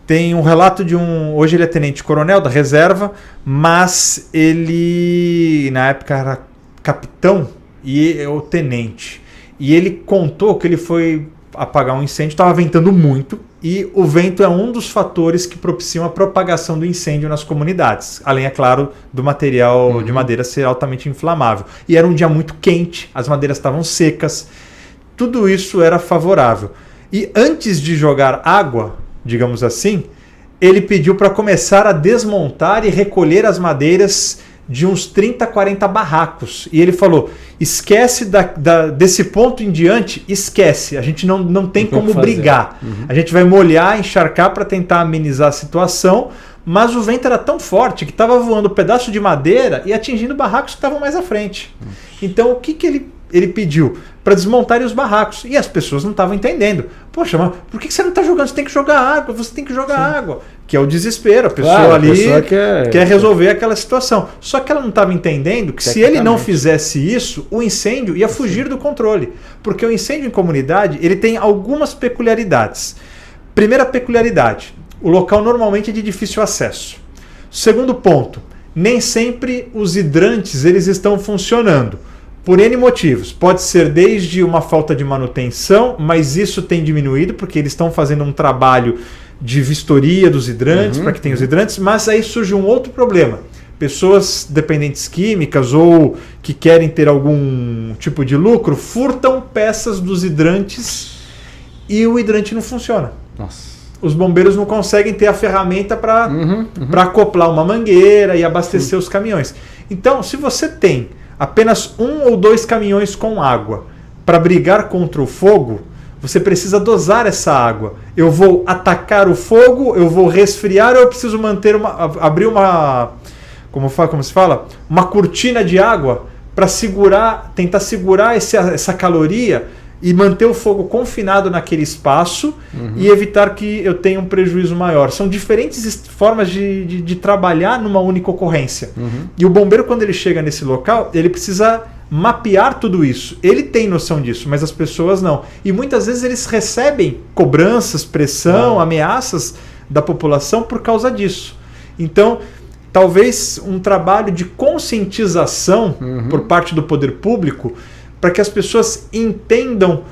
Speaker 5: Tem um relato de hoje ele é tenente-coronel da reserva, mas ele na época era capitão e é o tenente. E ele contou que ele foi apagar um incêndio, estava ventando muito, e o vento é um dos fatores que propiciam a propagação do incêndio nas comunidades. Além, é claro, do material de madeira ser altamente inflamável. E era um dia muito quente, as madeiras estavam secas. Tudo isso era favorável. E antes de jogar água, digamos assim, ele pediu para começar a desmontar e recolher as madeiras de uns 30, 40 barracos. E ele falou, esquece desse ponto em diante, esquece. A gente não tem como brigar. A gente vai molhar, encharcar para tentar amenizar a situação, mas o vento era tão forte que estava voando um pedaço de madeira e atingindo barracos que estavam mais à frente. Então o que ele pediu? Para desmontarem os barracos. E as pessoas não estavam entendendo. Poxa, mas por que você não está jogando? Você tem que jogar água, você tem que jogar água. Que é o desespero. A pessoa quer resolver aquela situação. Só que ela não estava entendendo que se ele não fizesse isso, o incêndio ia fugir do controle. Porque o incêndio em comunidade, ele tem algumas peculiaridades. Primeira peculiaridade, o local normalmente é de difícil acesso. Segundo ponto, nem sempre os hidrantes eles estão funcionando. Por N motivos. Pode ser desde uma falta de manutenção, mas isso tem diminuído porque eles estão fazendo um trabalho de vistoria dos hidrantes, para que tenha os hidrantes, mas aí surge um outro problema. Pessoas dependentes químicas ou que querem ter algum tipo de lucro, furtam peças dos hidrantes e o hidrante não funciona. Nossa. Os bombeiros não conseguem ter a ferramenta para acoplar uma mangueira e abastecer os caminhões. Então, se você tem apenas 1 ou 2 caminhões com água para brigar contra o fogo, você precisa dosar essa água. Eu vou atacar o fogo, eu vou resfriar, ou eu preciso abrir uma, como se fala, uma cortina de água para tentar segurar essa caloria e manter o fogo confinado naquele espaço e evitar que eu tenha um prejuízo maior. São diferentes formas de trabalhar numa única ocorrência. E o bombeiro, quando ele chega nesse local, ele precisa mapear tudo isso. Ele tem noção disso, mas as pessoas não. E muitas vezes eles recebem cobranças, pressão, ameaças da população por causa disso. Então, talvez um trabalho de conscientização por parte do poder público para que as pessoas entendam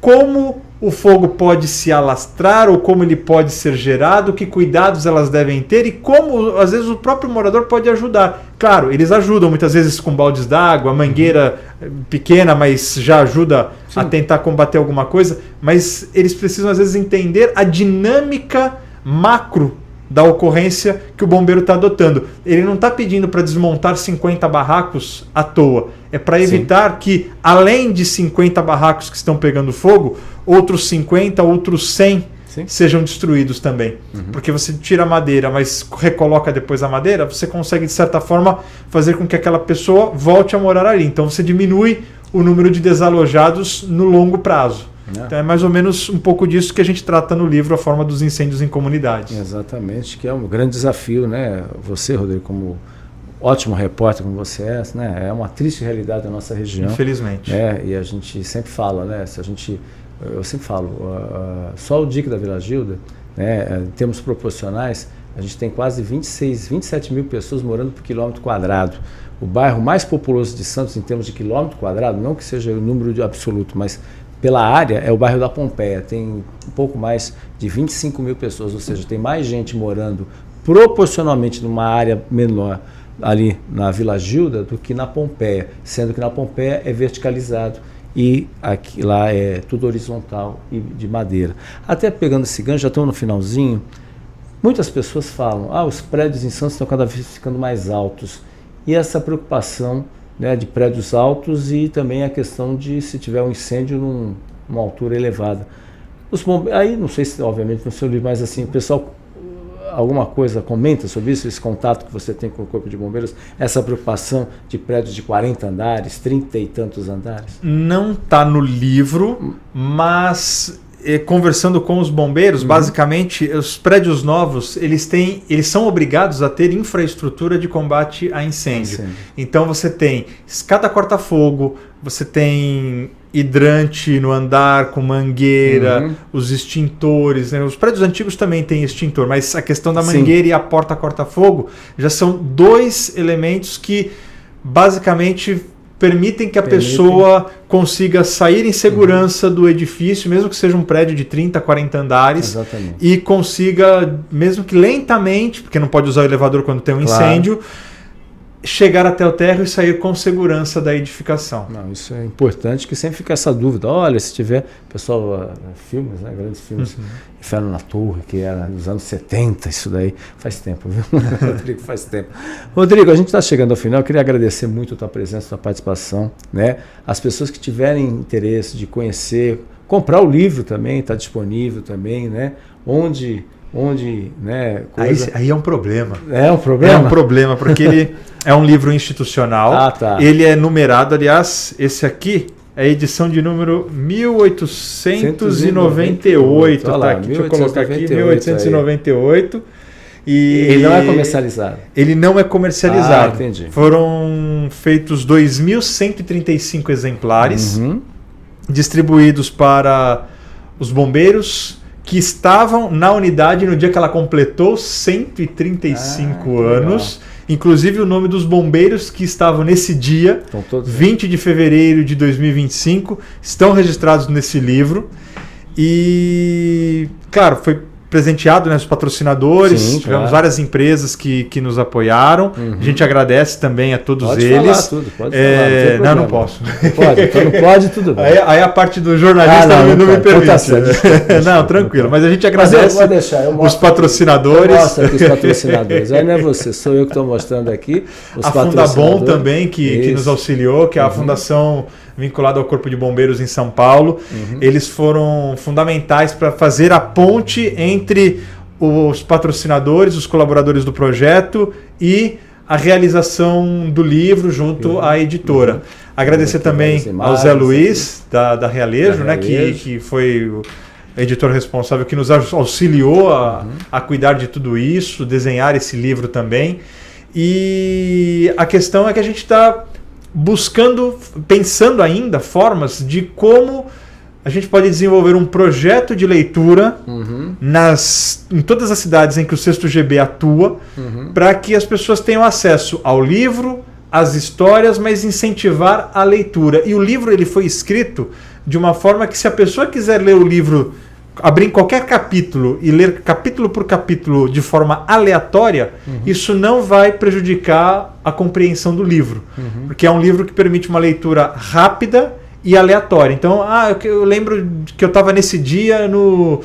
Speaker 5: como o fogo pode se alastrar ou como ele pode ser gerado, que cuidados elas devem ter e como, às vezes, o próprio morador pode ajudar. Claro, eles ajudam muitas vezes com baldes d'água, mangueira pequena, mas já ajuda a tentar combater alguma coisa, mas eles precisam, às vezes, entender a dinâmica macro da ocorrência que o bombeiro está adotando. Ele não está pedindo para desmontar 50 barracos à toa. É para evitar que, além de 50 barracos que estão pegando fogo, outros 50, outros 100 sejam destruídos também. Porque você tira a madeira, mas recoloca depois a madeira, você consegue, de certa forma, fazer com que aquela pessoa volte a morar ali. Então você diminui o número de desalojados no longo prazo. Então é mais ou menos um pouco disso que a gente trata no livro, a forma dos incêndios em comunidades. Exatamente, que é um grande desafio, né? Você, Rodrigo, como ótimo repórter como você é, né? É uma triste realidade da nossa região. Infelizmente. E a gente sempre fala, né? Eu sempre falo, só o DIC da Vila Gilda, né? Em termos proporcionais, a gente tem quase 27 mil pessoas morando por quilômetro quadrado. O bairro mais populoso de Santos em termos de quilômetro quadrado, não que seja o número absoluto, mas pela área, é o bairro da Pompeia. Tem um pouco mais de 25 mil pessoas, ou seja, tem mais gente morando proporcionalmente numa área menor ali na Vila Gilda do que na Pompeia, sendo que na Pompeia é verticalizado
Speaker 4: e aqui, lá é tudo horizontal e de madeira. Até pegando esse gancho, já estamos no finalzinho, muitas pessoas falam, os prédios em Santos estão cada vez ficando mais altos. E essa preocupação, né, de prédios altos e também a questão de se tiver um incêndio numa altura elevada. Aí, não sei se, obviamente, no seu livro, mas assim, o pessoal, alguma coisa comenta sobre isso, esse contato que você tem com o Corpo de Bombeiros, essa preocupação de prédios de 40 andares, 30 e tantos andares?
Speaker 5: Não está no livro, mas conversando com os bombeiros, basicamente, os prédios novos, eles são obrigados a ter infraestrutura de combate a incêndio. Então você tem escada corta-fogo, você tem hidrante no andar com mangueira, os extintores, né? Os prédios antigos também têm extintor, mas a questão da mangueira e a porta corta-fogo já são 2 elementos que basicamente permitem que a pessoa consiga sair em segurança do edifício, mesmo que seja um prédio de 30, 40 andares, e consiga, mesmo que lentamente, porque não pode usar o elevador quando tem um incêndio, chegar até o térreo e sair com segurança da edificação.
Speaker 4: Não, isso é importante, que sempre fica essa dúvida. Olha, se tiver, pessoal, filmes, né, grandes filmes, Inferno na Torre, que era nos anos 70, isso daí faz tempo, viu? Rodrigo, faz tempo. Rodrigo, a gente está chegando ao final, eu queria agradecer muito a tua presença, a tua participação, né? As pessoas que tiverem interesse de conhecer, comprar o livro também, está disponível também, né? Onde, né?
Speaker 5: Aí é um problema.
Speaker 4: É um problema?
Speaker 5: É um problema, porque ele é um livro institucional. Ele é numerado, aliás, esse aqui é a edição de número 1898. Tá aqui, deixa eu colocar aqui, 1898. E
Speaker 4: ele não é comercializado?
Speaker 5: Ele não é comercializado.
Speaker 4: Entendi.
Speaker 5: Foram feitos 2.135 exemplares, distribuídos para os bombeiros que estavam na unidade no dia que ela completou 135 anos. Legal. Inclusive o nome dos bombeiros que estavam nesse dia, 20 de fevereiro de 2025, estão registrados nesse livro. E, claro, foi presenteado, né, os patrocinadores, tivemos várias empresas que nos apoiaram. A gente agradece também a todos eles.
Speaker 4: Pode falar,
Speaker 5: não posso.
Speaker 4: Não pode, então não pode, tudo bem.
Speaker 5: Aí a parte do jornalista não me permite. Não, tranquilo, mas a gente agradece os patrocinadores.
Speaker 4: Mostra aqui os patrocinadores. Aí não é você, sou eu que estou mostrando aqui os patrocinadores.
Speaker 5: A Fundabom também, que nos auxiliou, que é a fundação vinculado ao Corpo de Bombeiros em São Paulo. Eles foram fundamentais para fazer a ponte entre os patrocinadores, os colaboradores do projeto e a realização do livro junto à editora. Agradecer também ao Zé Luiz, da Realejo, né, que foi o editor responsável, que nos auxiliou a cuidar de tudo isso, desenhar esse livro também. E a questão é que a gente está pensando ainda formas de como a gente pode desenvolver um projeto de leitura em todas as cidades em que o 6º GB atua, para que as pessoas tenham acesso ao livro, às histórias, mas incentivar a leitura. E o livro ele foi escrito de uma forma que, se a pessoa quiser ler o livro, abrir em qualquer capítulo e ler capítulo por capítulo de forma aleatória, isso não vai prejudicar a compreensão do livro. Porque é um livro que permite uma leitura rápida e aleatória. Então, eu lembro que eu estava nesse dia no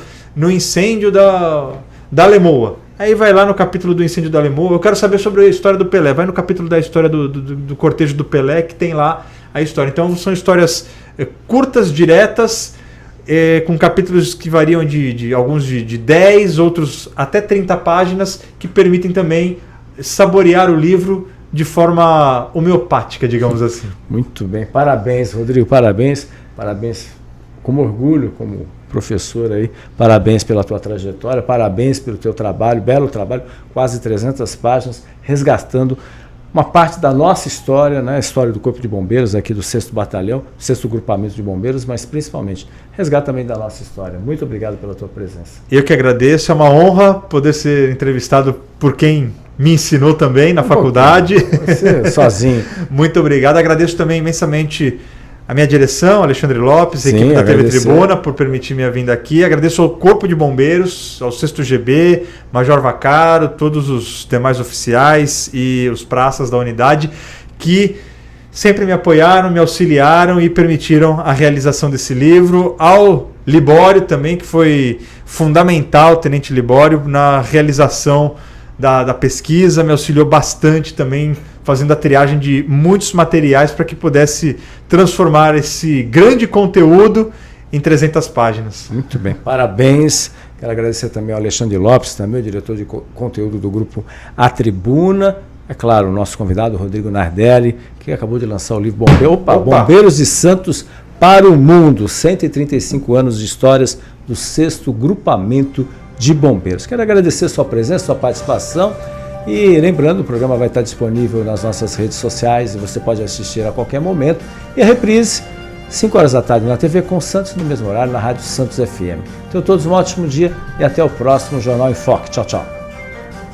Speaker 5: incêndio da Alemoa. Aí vai lá no capítulo do incêndio da Alemoa, eu quero saber sobre a história do Pelé. Vai no capítulo da história do cortejo do Pelé, que tem lá a história. Então são histórias curtas, diretas, com capítulos que variam de alguns de 10, outros até 30 páginas, que permitem também saborear o livro de forma homeopática, digamos assim.
Speaker 4: Muito bem, parabéns, Rodrigo, parabéns com orgulho, como professor aí, parabéns pela tua trajetória, parabéns pelo teu trabalho, belo trabalho, quase 300 páginas, resgatando uma parte da nossa história, né, a história do Corpo de Bombeiros, aqui do 6º Batalhão, 6º Grupamento de Bombeiros, mas principalmente resgate também da nossa história. Muito obrigado pela tua presença.
Speaker 5: Eu que agradeço, é uma honra poder ser entrevistado por quem me ensinou também na faculdade.
Speaker 4: Você sozinho.
Speaker 5: Muito obrigado, agradeço também imensamente a minha direção, Alexandre Lopes, a equipe da TV Tribuna, por permitir minha vinda aqui. Agradeço ao Corpo de Bombeiros, ao 6º GB, Major Vaccaro, todos os demais oficiais e os praças da unidade, que sempre me apoiaram, me auxiliaram e permitiram a realização desse livro. Ao Libório também, que foi fundamental, Tenente Libório, na realização da pesquisa, me auxiliou bastante também, fazendo a triagem de muitos materiais para que pudesse transformar esse grande conteúdo em 300 páginas.
Speaker 4: Muito bem, parabéns. Quero agradecer também ao Alexandre Lopes, também o diretor de conteúdo do grupo A Tribuna. É claro, o nosso convidado, Rodrigo Nardelli, que acabou de lançar o livro Bombeiros de Santos para o Mundo, 135 anos de histórias do 6º Grupamento de Bombeiros. Quero agradecer a sua presença, a sua participação e lembrando, o programa vai estar disponível nas nossas redes sociais e você pode assistir a qualquer momento. E a reprise, 5 horas da tarde na TV com Santos, no mesmo horário na Rádio Santos FM. Então todos um ótimo dia e até o próximo Jornal em Foque. Tchau, tchau.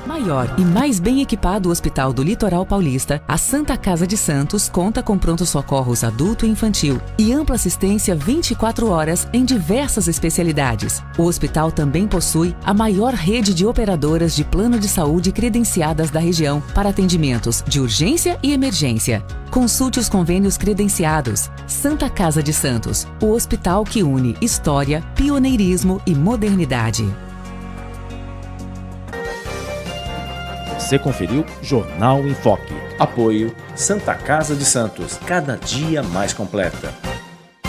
Speaker 1: Maior e mais bem equipado Hospital do Litoral Paulista, a Santa Casa de Santos conta com pronto-socorros adulto e infantil e ampla assistência 24 horas em diversas especialidades. O hospital também possui a maior rede de operadoras de plano de saúde credenciadas da região para atendimentos de urgência e emergência. Consulte os convênios credenciados. Santa Casa de Santos, o hospital que une história, pioneirismo e modernidade.
Speaker 2: Você conferiu Jornal em Foque.
Speaker 3: Apoio Santa Casa de Santos, cada dia mais completa.